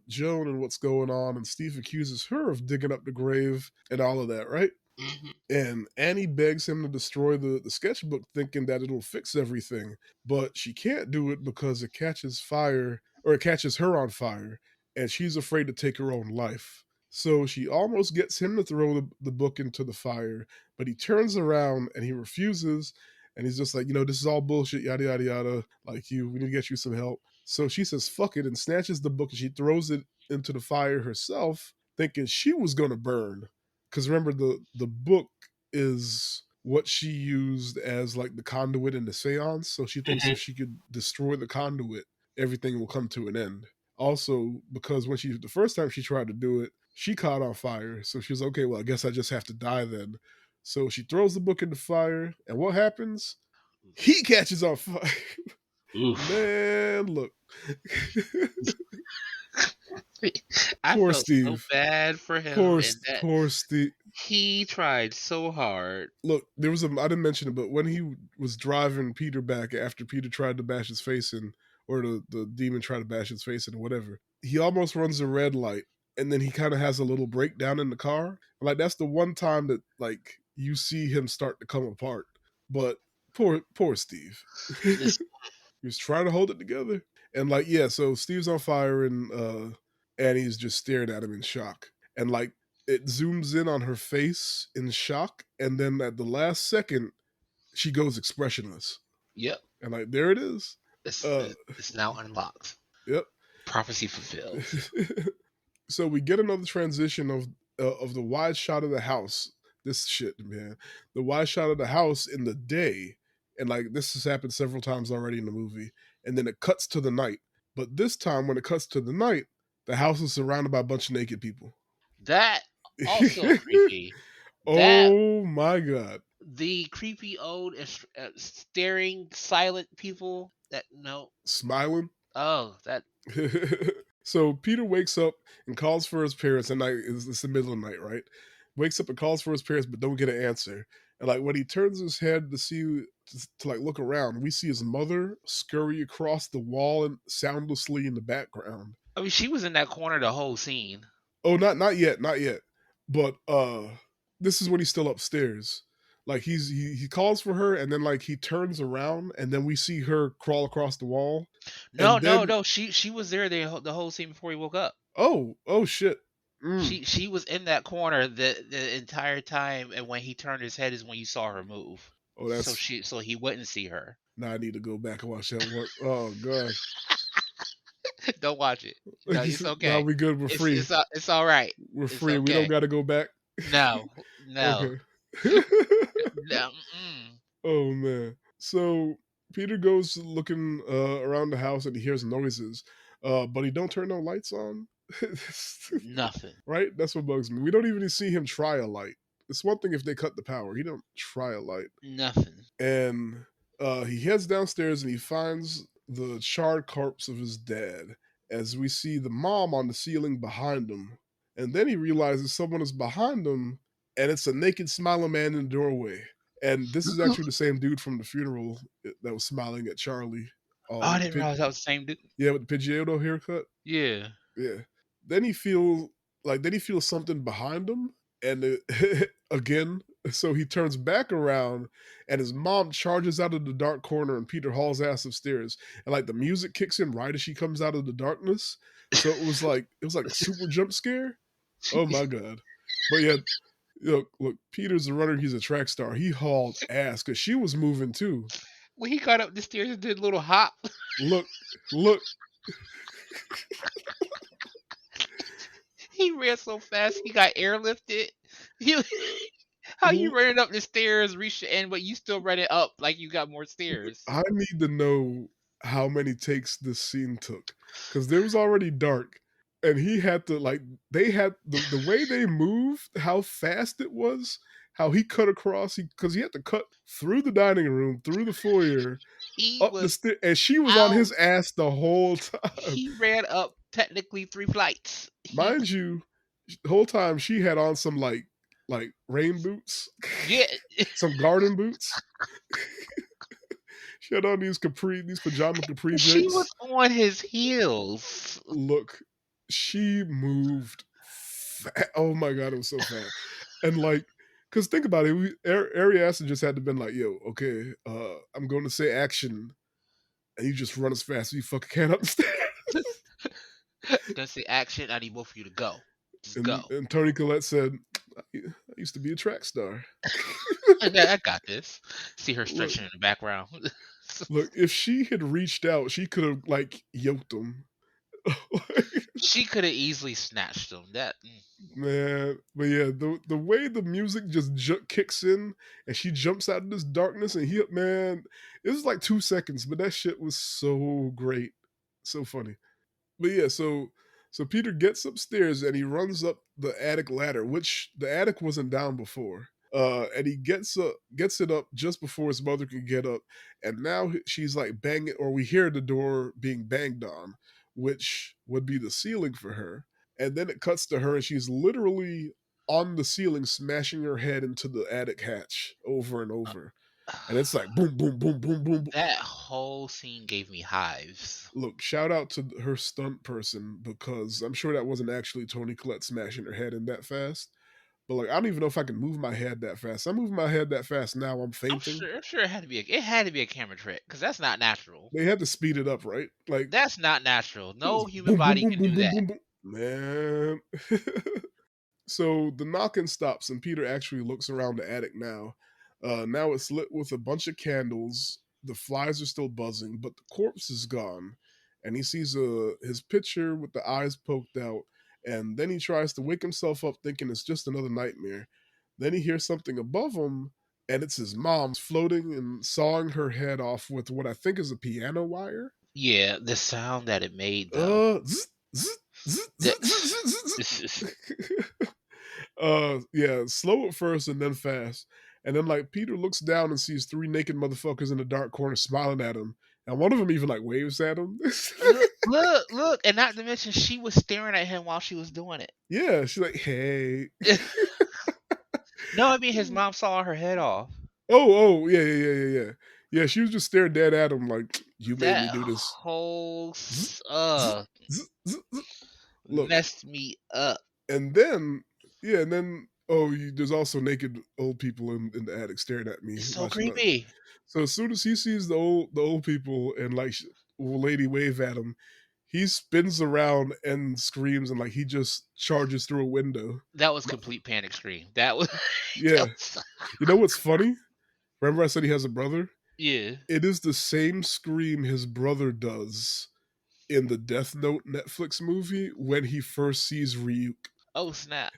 Joan and what's going on, and Steve accuses her of digging up the grave and all of that, right? Hmm. And Annie begs him to destroy the sketchbook, thinking that it'll fix everything. But she can't do it because it catches fire, or it catches her on fire, and she's afraid to take her own life. So she almost gets him to throw the book into the fire, but he turns around and he refuses. And he's just like, this is all bullshit, yada, yada, yada. Like, we need to get you some help. So she says, fuck it, and snatches the book and she throws it into the fire herself, thinking she was going to burn, because remember the book is what she used as like the conduit in the seance, so she thinks if she could destroy the conduit everything will come to an end. Also because when she the first time she tried to do it she caught on fire, so she was okay, well I guess I just have to die then. So she throws the book in the fire, and what happens? He catches on fire. Oof. Man, look. I Poor felt so Steve. bad for him, and that Poor Steve. he tried so hard. Look, there was I didn't mention it, but when he was driving Peter back after Peter tried to bash his face in, or the demon tried to bash his face in, or whatever, he almost runs a red light, and then he kind of has a little breakdown in the car. Like that's the one time that like you see him start to come apart. But poor Steve. This, He was trying to hold it together, and like yeah, so Steve's on fire, and Annie's just staring at him in shock, and like it zooms in on her face in shock, and then at the last second she goes expressionless, yep, and like there it is. it's, uh it's now unlocked. yep. Prophecy fulfilled. So we get another transition of the wide shot of the house. This shit, man, the wide shot of the house in the day, and like this has happened several times already in the movie, and then it cuts to the night, But this time, when it cuts to the night, the house is surrounded by a bunch of naked people. That also creepy. That Oh my god. the creepy old staring silent people that no. Smiling. Oh, that So Peter wakes up and calls for his parents at night. It's the middle of the night, right? Wakes up and calls for his parents, but don't get an answer. And like when he turns his head to see to like look around, we see his mother scurry across the wall and soundlessly in the background. I mean, she was in that corner the whole scene. Oh, not yet, not yet. But this is when he's still upstairs. Like he calls for her and then like he turns around and then we see her crawl across the wall. No, And no, then no. She was there the whole scene before he woke up. oh shit. Mm. She was in that corner the entire time, and when he turned his head is when you saw her move. Oh, that's So he wouldn't see her. now I need to go back and watch that one. Oh god. Don't watch it. No, it's Now okay. we good. We're free. It's all right. We're It's free. We don't okay. got to go back. No, no, Okay. no. Mm-mm. Oh man. So Peter goes looking around the house and he hears noises, but he don't turn no lights on. Nothing. Right? That's what bugs me. We don't even see him try a light. It's one thing if they cut the power. He don't try a light. Nothing. And he heads downstairs and he finds the charred corpse of his dad as we see the mom on the ceiling behind him. And then he realizes someone is behind him and it's a naked smiling man in the doorway. And this is actually the same dude from the funeral that was smiling at Charlie. Oh, I With didn't the realize that was the same dude. yeah, with the Pidgeotto haircut. Yeah. Yeah. Then he feels something behind him, and again, so he turns back around, and his mom charges out of the dark corner, and Peter hauls ass upstairs, and like the music kicks in right as she comes out of the darkness. So it was like a super jump scare. Oh my god! But yeah, look, Peter's a runner. He's a track star. He hauled ass because she was moving too. When he got up the stairs and did a little hop, Look, look. he ran so fast he got airlifted. He, how you running up the stairs, reach the end, but you still running up like you got more stairs. I need to know how many takes this scene took because there was already dark, and he had to like they had the way they moved, how fast it was, how he cut across. Because he had to cut through the dining room, through the foyer, He up the was stairs, and she was on out. his ass the whole time. He ran up technically 3 flights. He Mind you, the whole time she had on some like rain boots, yeah. some garden boots. She had on these pajama capri She was joints. on his heels. Look, she moved. Oh my god, it was so fast. And like, cause think about it, Ari Aster just had to been like, "Yo, okay, I'm going to say action," and you just run as fast as you fucking can up the stairs. Gonna say action. I need both of you to go. Just And, go. and Tony Collette said, "I used to be a track star." I got this. See her Look, stretching in the background. look, if she had reached out, she could have like yoked him. She could have easily snatched him. That Man, but yeah, the way the music just kicks in and she jumps out of this darkness and man, it was like 2 seconds, but that shit was so great, so funny. But yeah, so Peter gets upstairs and he runs up the attic ladder, which the attic wasn't down before. And he gets it up just before his mother can get up, and now she's like banging, or we hear the door being banged on, which would be the ceiling for her. And then it cuts to her, and she's literally on the ceiling, smashing her head into the attic hatch over and over. And it's like boom, boom, boom, boom, boom, boom. that whole scene gave me hives. Look, shout out to her stunt person because I'm sure that wasn't actually Tony Collette smashing her head in that fast. But like, I don't even know if I can move my head that fast. I'm moving my head that fast now. I'm fainting. I'm sure it had to be a camera trick because that's not natural. They had to speed it up, right? Like That's not natural. it No was human boom, boom, body boom, can boom, do boom, that. boom, boom. Man. So the knocking stops, and Peter actually looks around the attic now. Now it's lit with a bunch of candles. The flies are still buzzing, but the corpse is gone. And he sees his picture with the eyes poked out. And then he tries to wake himself up thinking it's just another nightmare. Then he hears something above him, and it's his mom's floating and sawing her head off with what I think is a piano wire. Yeah, the sound that it made though. Zzz, zzz, zzz, That zzz, zzz, zzz, this is zzz. Yeah, slow at first and then fast. And then like Peter looks down and sees three naked motherfuckers in the dark corner smiling at him. And one of them even like waves at him. look, and not to mention she was staring at him while she was doing it. Yeah, she's like, hey. No, I mean his mom saw her head off. Yeah, yeah, yeah, yeah, yeah. Yeah, she was just staring dead at him like, you made me That do this. whole Zzz, zzz, zzz, zzz, zzz. Look, messed me up. and then, yeah, and then, oh, there's also naked old people in the attic staring at me, It's so watching that. creepy. So as soon as he sees the old people and like old lady wave at him, he spins around and screams and like he just charges through a window. That was complete panic scream. That was, Yeah, that was you know what's funny? Remember I said he has a brother? yeah. It is the same scream his brother does in the Death Note Netflix movie when he first sees Ryuk. Oh snap.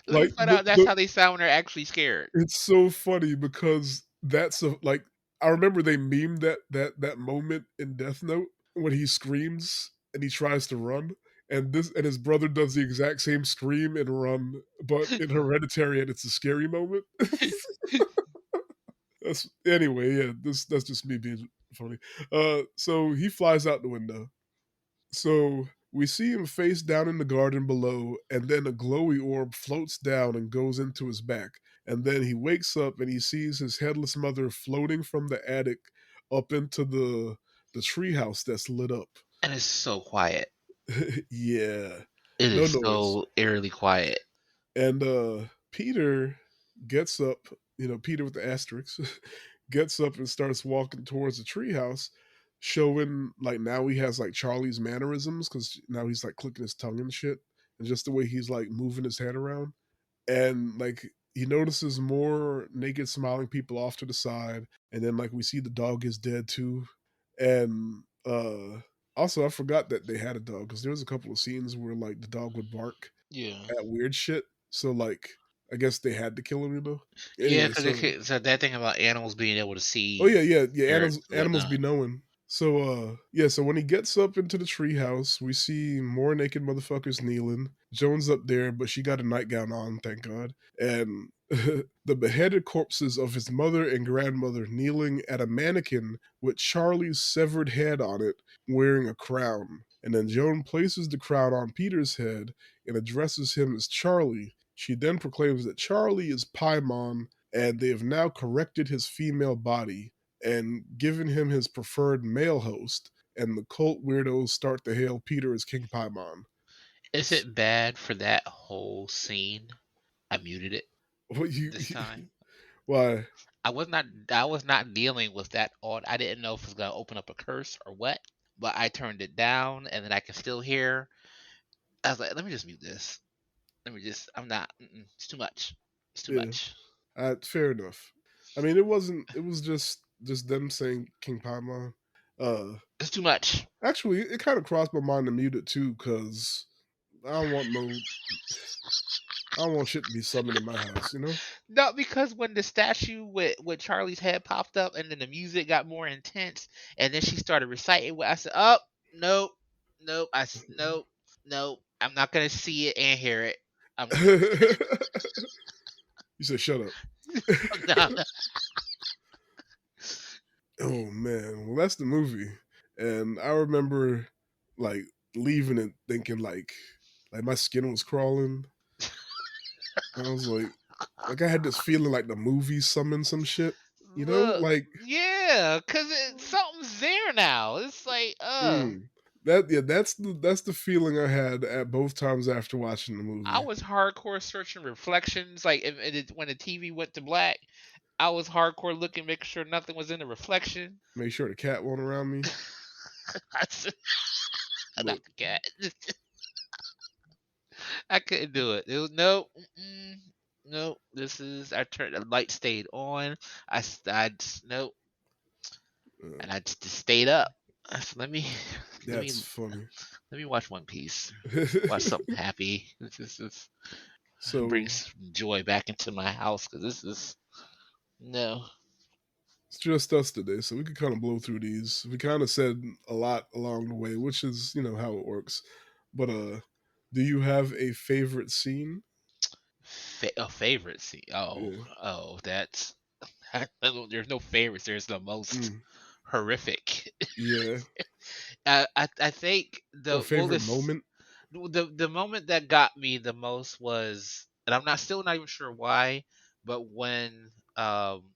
Let me Like find out that's how they sound when they're actually scared. it's so funny because that's a like I remember they memed that moment in Death Note when he screams and he tries to run. And his brother does the exact same scream and run, but in Hereditary, and it's a scary moment. That's anyway, yeah. That's just me being funny. So he flies out the window. So we see him face down in the garden below, and then a glowy orb floats down and goes into his back. And then he wakes up and he sees his headless mother floating from the attic up into the treehouse that's lit up. And it's so quiet. Yeah, It no is noise. so eerily quiet. And Peter gets up, Peter with the asterisk, gets up and starts walking towards the treehouse, showing like now he has like Charlie's mannerisms because now he's like clicking his tongue and shit, and just the way he's like moving his head around. And like he notices more naked smiling people off to the side, and then like we see the dog is dead too. And also I forgot that they had a dog because there was a couple of scenes where like the dog would bark Yeah. at weird shit. So like I guess they had to kill him, Yeah, Anyway, because so that thing about animals being able to oh see yeah, yeah, yeah. spirits Animals, and animals whatnot. be knowing. So yeah. So when he gets up into the treehouse, we see more naked motherfuckers kneeling. Joan's up there, but she got a nightgown on, thank God. And the beheaded corpses of his mother and grandmother kneeling at a mannequin with Charlie's severed head on it, wearing a crown. And then Joan places the crown on Peter's head and addresses him as Charlie. She then proclaims that Charlie is Paimon and they have now corrected his female body and given him his preferred male host, and the cult weirdos start to hail Peter as King Paimon. Is it bad for that whole scene? I muted it What you this time. why? I was not dealing with that odd. I didn't know if it was gonna open up a curse or what, but I turned it down and then I can still hear. I was like, let me just mute this. Let me just. I'm not. It's too much. It's too Yeah, much. fair enough. I mean, it wasn't. It was just them saying King Paimon. Uh, It's too much. Actually, it kind of crossed my mind to mute it too, because I don't want I don't want shit to be summoned in my house, No, because when the statue with Charlie's head popped up and then the music got more intense and then she started reciting what I said, oh nope, nope, nope, nope. I'm not gonna see it and hear it. I'm good. You said shut up. No, Oh man, well that's the movie, and I remember like leaving it thinking like my skin was crawling. I was like I had this feeling like the movie summoned some shit, look, like yeah, cause something's there now. It's like, mm, that yeah that's the feeling I had at both times after watching the I movie. was hardcore searching reflections. Like when the TV went to black, I was hardcore looking, making sure nothing was in the reflection. Make sure the cat won't around me. I said, not Look, the cat. I couldn't do it. It was nope. Nope. This is I turned the light stayed on. Nope, uh, and I just stayed up. I said, let me that's funny. let me watch One Piece. Watch something happy. This So brings joy back into my house because this is no. It's just us today, so we could kind of blow through these. We kind of said a lot along the way, which is how it works. But do you have a favorite scene? A favorite scene. Oh, Yeah. oh, that's there's no favorites. There's the most Mm, horrific. yeah. I think Or the well favorite this moment the moment that got me the most was, and I'm not still not even sure why, but when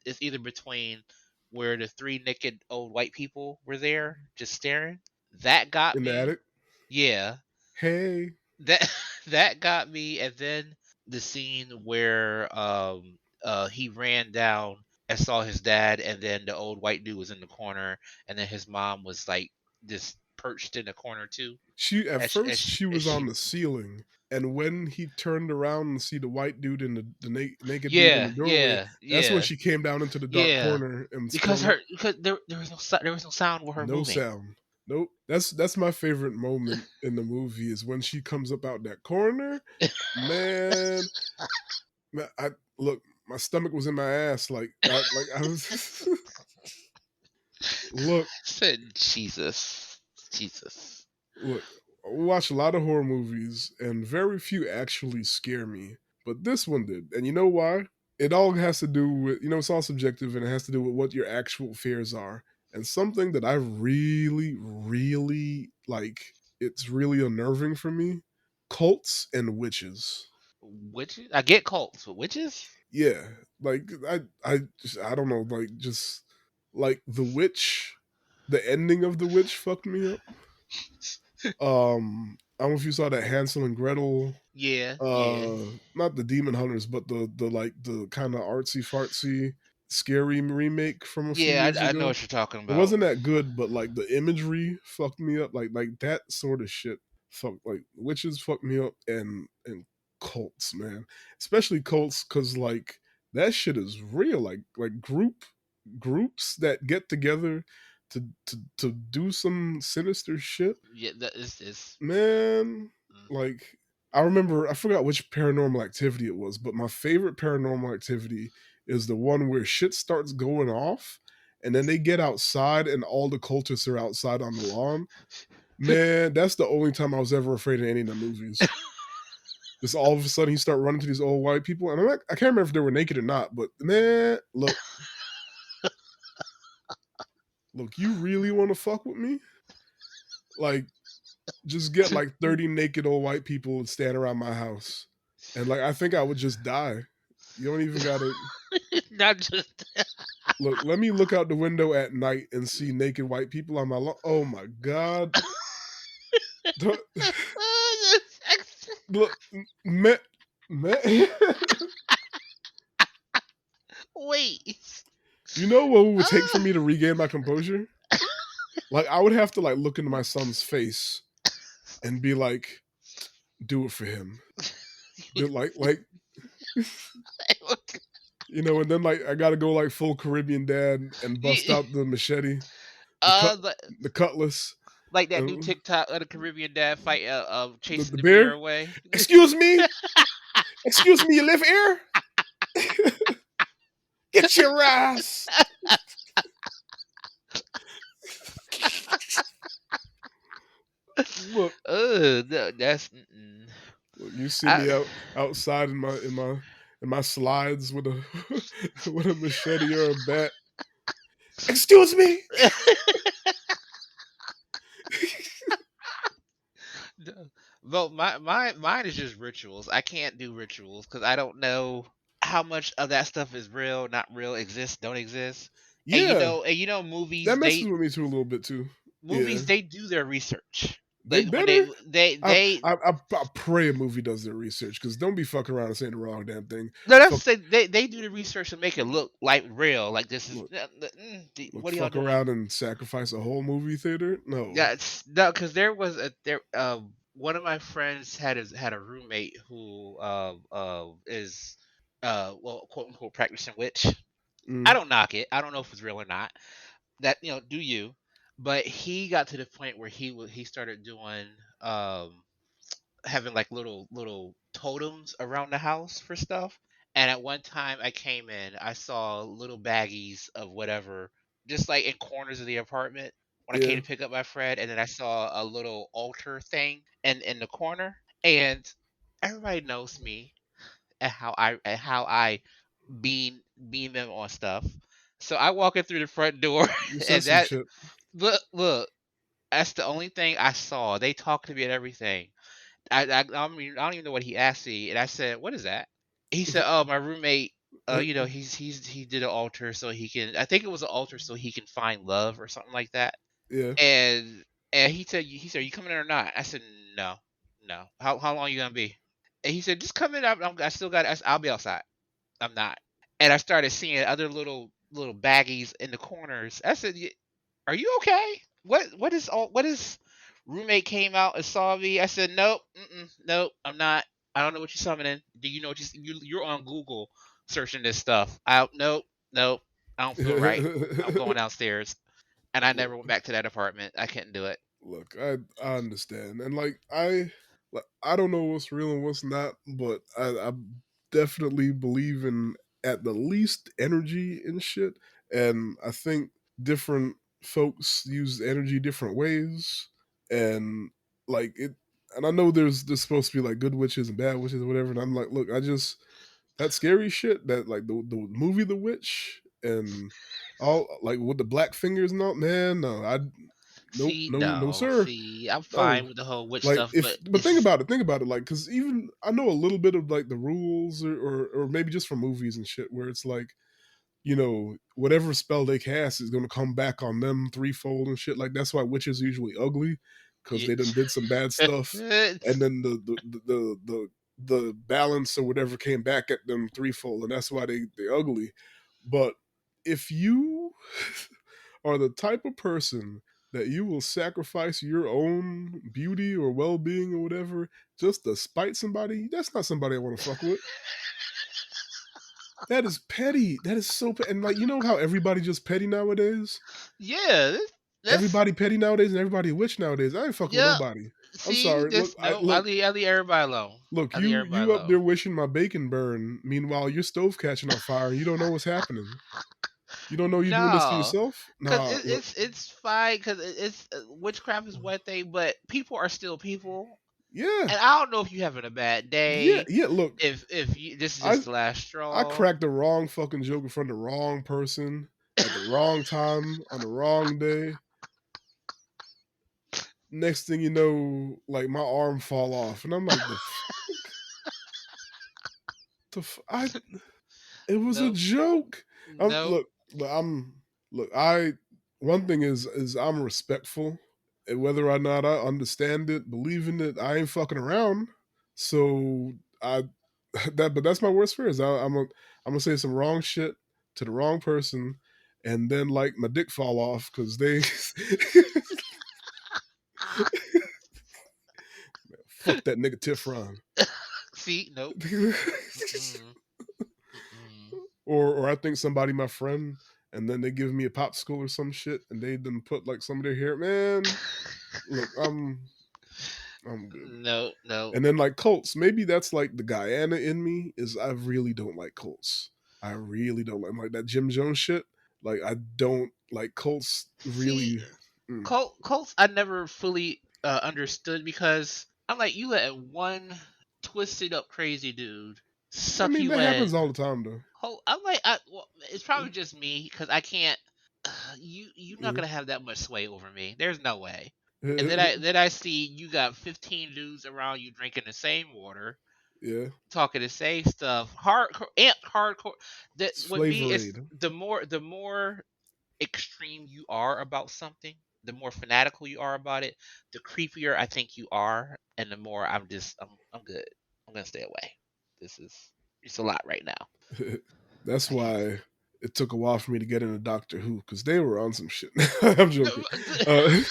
it's either between where the three naked old white people were there just staring. That got in the me. attic? Yeah, Hey, that that got me, and then the scene where he ran down and saw his dad, and then the old white dude was in the corner, and then his mom was like just perched in the corner too. she at As first she as was on she the ceiling, and when he turned around and see the white dude and naked dude in the Yeah, doorway, yeah, that's when yeah, she came down into the dark yeah. corner and Because sprung up. there was there was no sound with her No moving. sound. Nope. That's my favorite moment in the movie is when she comes up out that corner. Man, I look, my stomach was in my ass. I was look, Said Jesus, Jesus. look. I watch a lot of horror movies, and very few actually scare me. But this one did, and you know why? It all has to do with it's all subjective, and it has to do with what your actual fears are. And something that I really, really like. It's really unnerving for me. Cults and witches. Witches? I get cults, but witches? Yeah, like I don't know, like just like the witch, the ending of the witch fucked me up. I don't know if you saw that Hansel and Gretel, Yeah, yeah. not the Demon Hunters, but the like the kind of artsy fartsy scary remake from a few Yeah, years I know ago. what you're talking It about. wasn't that good, but like the imagery fucked me up. Like that sort of shit. Fuck, like witches fucked me up, and cults, man. Especially cults, because like that shit is real. Like groups that get together to do some sinister shit, Yeah, that is. man. Mm. Like I remember, I forgot which paranormal activity it was, but my favorite paranormal activity is the one where shit starts going off, and then they get outside, and all the cultists are outside on the lawn. Man, that's the only time I was ever afraid in any of the movies. Just all of a sudden, he start running to these old white people, and I can't remember if they were naked or not. But man, look, you really want to fuck with me? Like, just get like 30 naked old white people and stand around my house. And like I think I would just die. You don't even gotta Not just look, let me look out the window at night and see naked white people on my lawn. Oh my god. Look, man, man. Wait. You know what it would take for Ah. me to regain my composure? Like I would have to like look into my son's face and be like, do it for him. Be like and then like I gotta go like full Caribbean dad and bust out the machete, the cut uh, the, the cutlass, like that new and TikTok of the Caribbean dad fight of the chasing the beer bear. away. Excuse me, excuse me, you live here? Get your ass. Look, No, that's mm-mm. look, you see I, me outside in my slides with a with a machete or a bat. Excuse me. No. Well, mine is just rituals. I can't do rituals because I don't know how much of that stuff is real, not real, exists, don't exist. Yeah, And that messes with me too a little bit too. Yeah, movies they do their research. they Like when better. I they I I pray a movie does their research because don't be fucking around and saying the wrong damn thing. no, Fuck, that's they do the research to make it look like real. Like this is look, look, what are y'all fuck doing? around and sacrifice a whole movie theater. No. Yeah, it's no, because there was a there one of my friends had a roommate who is well, quote unquote practicing witch. I Mm, don't knock it. I don't know if it's real or not. That do you? But he got to the point where he started doing having like little totems around the house for stuff. And at one time I came in, I saw little baggies of whatever, just like in corners of the apartment when I came Yeah. to pick up my friend, and then I saw a little altar thing in the corner, and everybody knows me and how I beam them on stuff. So I walk in through the front door, You said and some that shit. look, that's the only thing I saw. They talked to me and everything. I don't even know what he asked me, and I said, "What is that?" He said, "Oh, my roommate. He did an altar so he can. I think it was an altar so he can find love or something like that." Yeah. And he said, "Are you coming in or not?" I said, "No, no. How long you gonna be?" And he said, "Just come in. I still got. I'll be outside. I'm not." And I started seeing other little baggies in the corners. I said, "Are you okay? What is?" Roommate came out and saw me. I said, "Nope, nope, I'm not. I don't know what you're summoning. Do you know what you're on Google searching this stuff? Nope, nope. I don't feel right. I'm going downstairs." And I never went Look, back to that apartment. I couldn't do it. look, I understand, and I don't know what's real and what's not, but I definitely believe in at the least energy and shit, and I think different folks use energy different ways, and like it. And I know there's supposed to be like good witches and bad witches or whatever, and I'm like, look, I just that scary shit that like the movie The Witch and all like with the black fingers and all, man, no, I nope, See, no, no, sir, see, I'm no. fine with the whole witch Like stuff, if but but it's think about it, like because even I know a little bit of like the rules or maybe just from movies and shit where it's like whatever spell they cast is gonna come back on them threefold and shit. Like that's why witches are usually ugly because they done did some bad stuff, and then the balance or whatever came back at them threefold, and that's why they ugly. But if you are the type of person that you will sacrifice your own beauty or well being or whatever just to spite somebody, that's not somebody I want to fuck with. That is petty. That is so petty. And like how everybody just petty nowadays? yeah, that's Everybody petty nowadays and everybody a witch nowadays. I ain't fucking with yeah. nobody. I'm See, sorry. Look, this no, I leave everybody alone. I leave everybody you up there alone. wishing my bacon burn. Meanwhile, your stove catching on fire and you don't know what's happening. You don't know you're doing this to No, yourself? because Nah, look. it's fine. Because it's witchcraft is one thing, but people are still people. Yeah. And I don't know if you're having a bad Yeah, day, yeah, look. if you, this is I just the last I straw. cracked the wrong fucking joke in front of the wrong person at the wrong time on the wrong day. Next thing you know, like my arm fall off, and I'm like, I it was a Nope, joke. nope. Look. I one thing is I'm respectful, and whether or not I understand it, believe in it, I ain't fucking around. So I but that's my worst fear is I'm gonna say some wrong shit to the wrong person, and then like my dick fall off because they fuck that nigga Tiffron. See, nope. Mm-mm, mm-mm. Or I think somebody my friend, and then they give me a popsicle or some shit, and they done put like some of their hair. Man, look, I'm good. Nope, nope. And then like Colts, maybe that's like the Guyana in me is I really don't like Colts. I really don't like that Jim Jones shit. Like I don't like Colts See, really. Mm. Colts, I never fully understood because I'm like, you let one twisted up crazy dude I suck mean you that happens in. all the time though. I'm like, well, it's probably just me because I can't. You're not Yeah. gonna have that much sway over me. There's no way. And Yeah. then I see you got 15 dudes around you drinking the same water, Yeah. talking the same stuff, hardcore, and hardcore. That It's with me, Flavor it's Aid. the more extreme you are about something, the more fanatical you are about it, the creepier I think you are, and the more I'm good. I'm gonna stay away. This is it's a lot right now. That's I can't. why it took a while for me to get into Doctor Who because they were on some shit. I'm joking. Uh,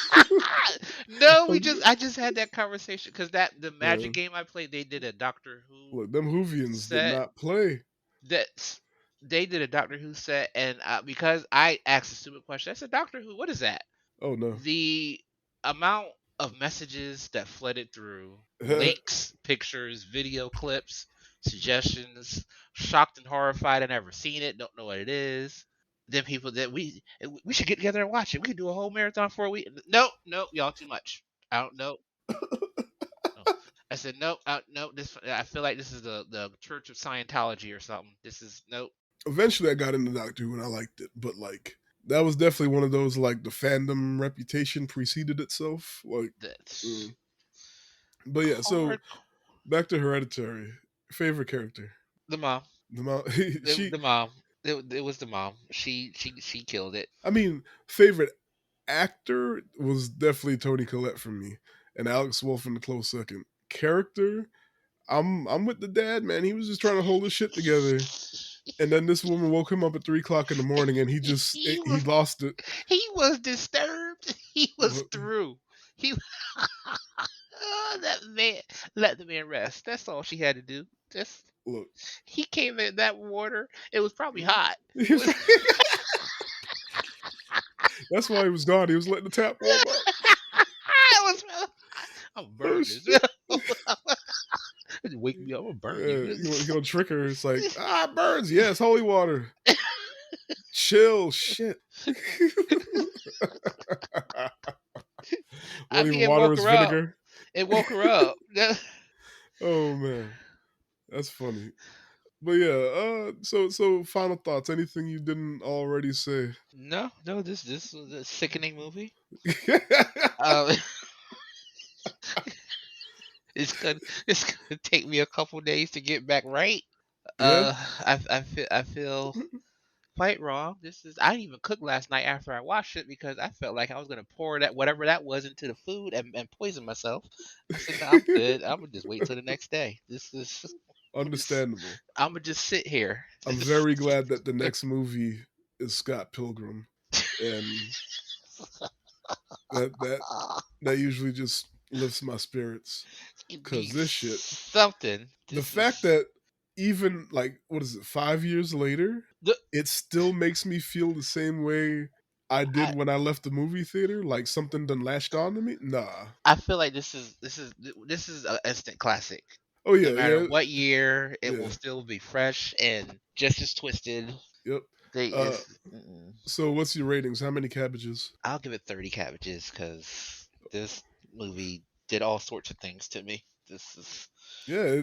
No, I'm I just had that conversation because that the uh, Magic game I played, they did a Doctor Who look, them Whovians did set. not play. That they did a Doctor Who set, and because I asked a stupid question, I said, "Doctor Who, what is that?" Oh no. The amount of messages that flooded through, links, pictures, video clips, suggestions, shocked and horrified. I never seen it, don't know what it is. Then people that we should get together and watch it. We could do a whole marathon for a week. No, no, y'all too much. I don't know. No. I said no, no. This I feel like this is the Church of Scientology or something. This is nope. Eventually, I got into Doctor Who and I liked it, but like that was definitely one of those like the fandom reputation preceded itself. Like, That's mm. But yeah, so hard. back to Hereditary. Favorite character? The mom. The mom. She. The mom. It was the mom. She killed it. I mean, favorite actor was definitely Tony Collette for me, and Alex Wolff in the close second. Character, I'm with the dad, man. He was just trying to hold his shit together, and then this woman woke him up at 3 o'clock in the morning, and he he was lost it. he was disturbed. He was But through. He oh, that man let the man rest. That's all she had to do. Just look, he came in that water. It was probably hot. that's why he was gone. He was letting the tap warm up. it was I'm gonna Oh burn this. shit! Wake me up, I'm gonna burn Yeah, you. you gonna trick her? It's like it burns. Yes, holy water. Chill, shit. I What even mean, it water woke is her up. vinegar? It woke her up. Oh man, that's funny. But yeah, so final thoughts. Anything you didn't already say? No, no, this was a sickening movie. Yeah, Um, it's gonna take me a couple days to get back right. I feel quite wrong. This is I didn't even cook last night after I watched it because I felt like I was gonna pour that whatever that was into the food and poison myself. I said, no, I'm good. I'm gonna just wait till the next day. This understandable. I'm gonna just sit here. I'm very glad that the next movie is Scott Pilgrim, and that that usually just lifts my spirits. Give me Cause this shit, something. the This fact is that even like what is it, 5 years later, the it still makes me feel the same way I did I when I left the movie theater. Like something done latched on to me. Nah. I feel like this is an instant classic. Oh No yeah, matter yeah, what year, it will yeah. still be fresh and just as twisted. Yep. They Uh, is so what's your ratings? How many cabbages? I'll give it 30 cabbages because this movie did all sorts of things to me. This is Yeah,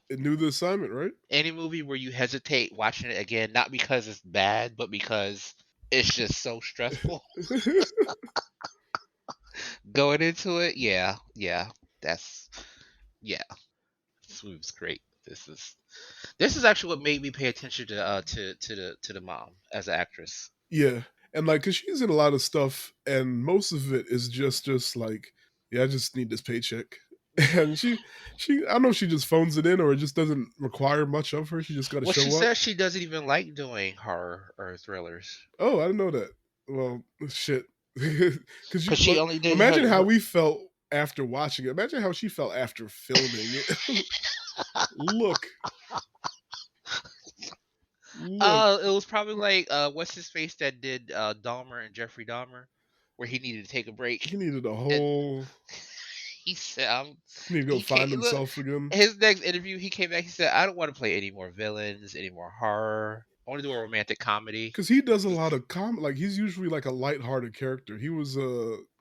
it knew the assignment, right? any movie where you hesitate watching it again, not because it's bad, but because it's just so stressful going into it. Yeah, yeah, that's yeah. This movie's great. This is actually what made me pay attention to the mom as an actress. Yeah, and like, cause she's in a lot of stuff, and most of it is just like, yeah, I just need this paycheck, and I know she just phones it in, or it just doesn't require much of her. She just got to Well, she show up. says she doesn't even like doing horror or thrillers Oh, I didn't know that. Well, shit, because because she only did imagine how her we felt after watching it. Imagine how she felt after filming it. Look, look, it was probably like what's his face that did Dahmer and Jeffrey Dahmer, where he needed to take a he break. needed a And whole. he said, He needed to go he find can't look. himself again. His next interview, he came back. He said, "I don't want to play any more villains, any more horror. I want to do a romantic comedy." Because he does a lot of like he's usually like a lighthearted character. He was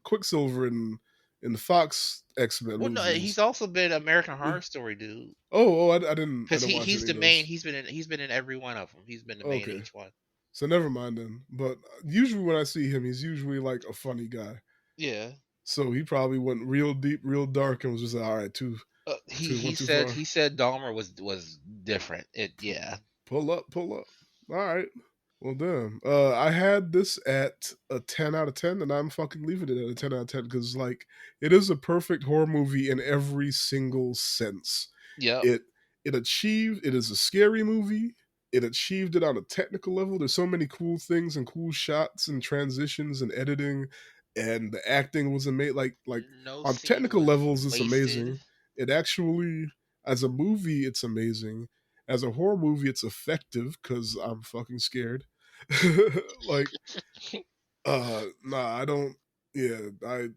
Quicksilver in the Fox X Men Well, no, he's movies. also been American Horror Story dude I because didn't watch he's any the of main. those. He's been in every one of them. He's been the main in Okay, each one. so never mind then. But usually when I see him, he's usually like a funny guy. Yeah. So he probably went real deep, real dark, and was just like, all right, He went too said far. Dahmer was different. It yeah. Pull up. All right. Well, damn. I had this at a 10 out of 10, and I'm fucking leaving it at a 10 out of 10 because, like, it is a perfect horror movie in every single sense. Yep. It it achieved. It is a scary movie. It achieved it on a technical level. There's so many cool things and cool shots and transitions and editing, and the acting was amazing. Like No on scene technical was levels, it's wasted. amazing. It actually, as a movie, it's amazing. As a horror movie, it's effective because I'm fucking scared. Like, nah, I don't. Yeah, I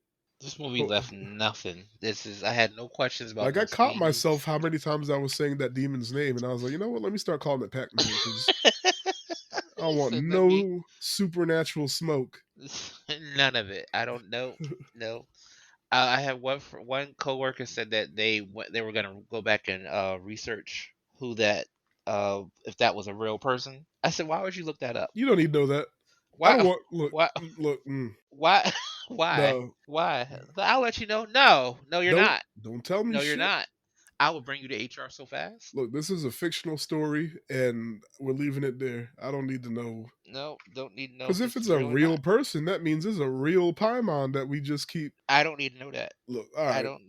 This movie Oh, left nothing. I had no questions about like I no caught scenes. myself how many times I was saying that demon's name, and I was like, you know what? Let me start calling it Pac-Man because I want So let me no supernatural smoke. none of it. I don't know. No. I had one coworker said that they were gonna go back and research who that if that was a real person. I said, why would you look that up? You don't need to know that. I don't Why? want Why? look. Why? Why? No, Why? I'll let you know. No, no, you're don't not. don't tell me No, you're shit. not. I will bring you to HR so fast. Look, this is a fictional story, and we're leaving it there. I don't need to know No, don't need to know because if if it's it's a real or real not. person, that means it's a real Paimon that we just keep. I don't need to know that. Look, all I right. don't.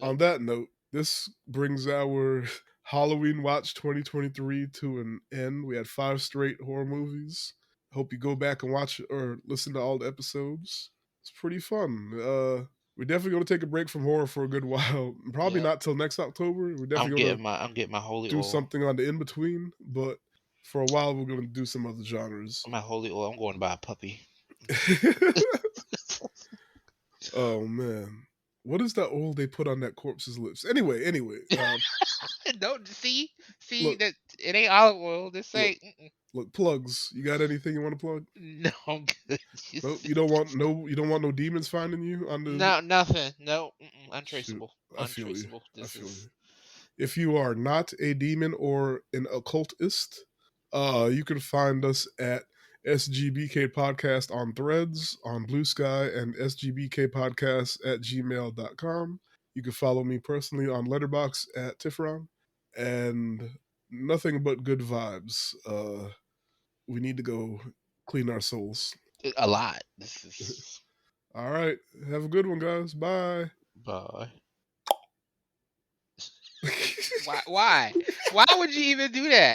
On Nope. that note, this brings our Halloween Watch 2023 to an end. We had 5 straight horror movies. Hope you go back and watch or listen to all the episodes. It's pretty fun. We're definitely going to take a break from horror for a good while. Probably Yep. not till next October. We're definitely going to I'm getting my holy do oil. something on the in between, but for a while we're going to do some other genres. My holy oil. I'm going to buy a puppy. Oh man, what is that oil they put on that corpse's lips? Anyway, Don't see look, that it ain't olive oil. This look, say look. Plugs. You got anything you want to plug? no. I'm good. Nope. You don't want no demons finding you on the No, nothing. No, shoot. untraceable. I feel you. Untraceable. I This feel is you. If you are not a demon or an occultist, you can find us at SGBK Podcast on Threads, on Blue Sky, and SGBK Podcast at gmail.com. You can follow me personally on Letterbox at Tifron. And nothing but good vibes. We need to go clean our souls. a lot. This is All right. Have a good one, guys. Bye. bye. Why? Why? Why would you even do that?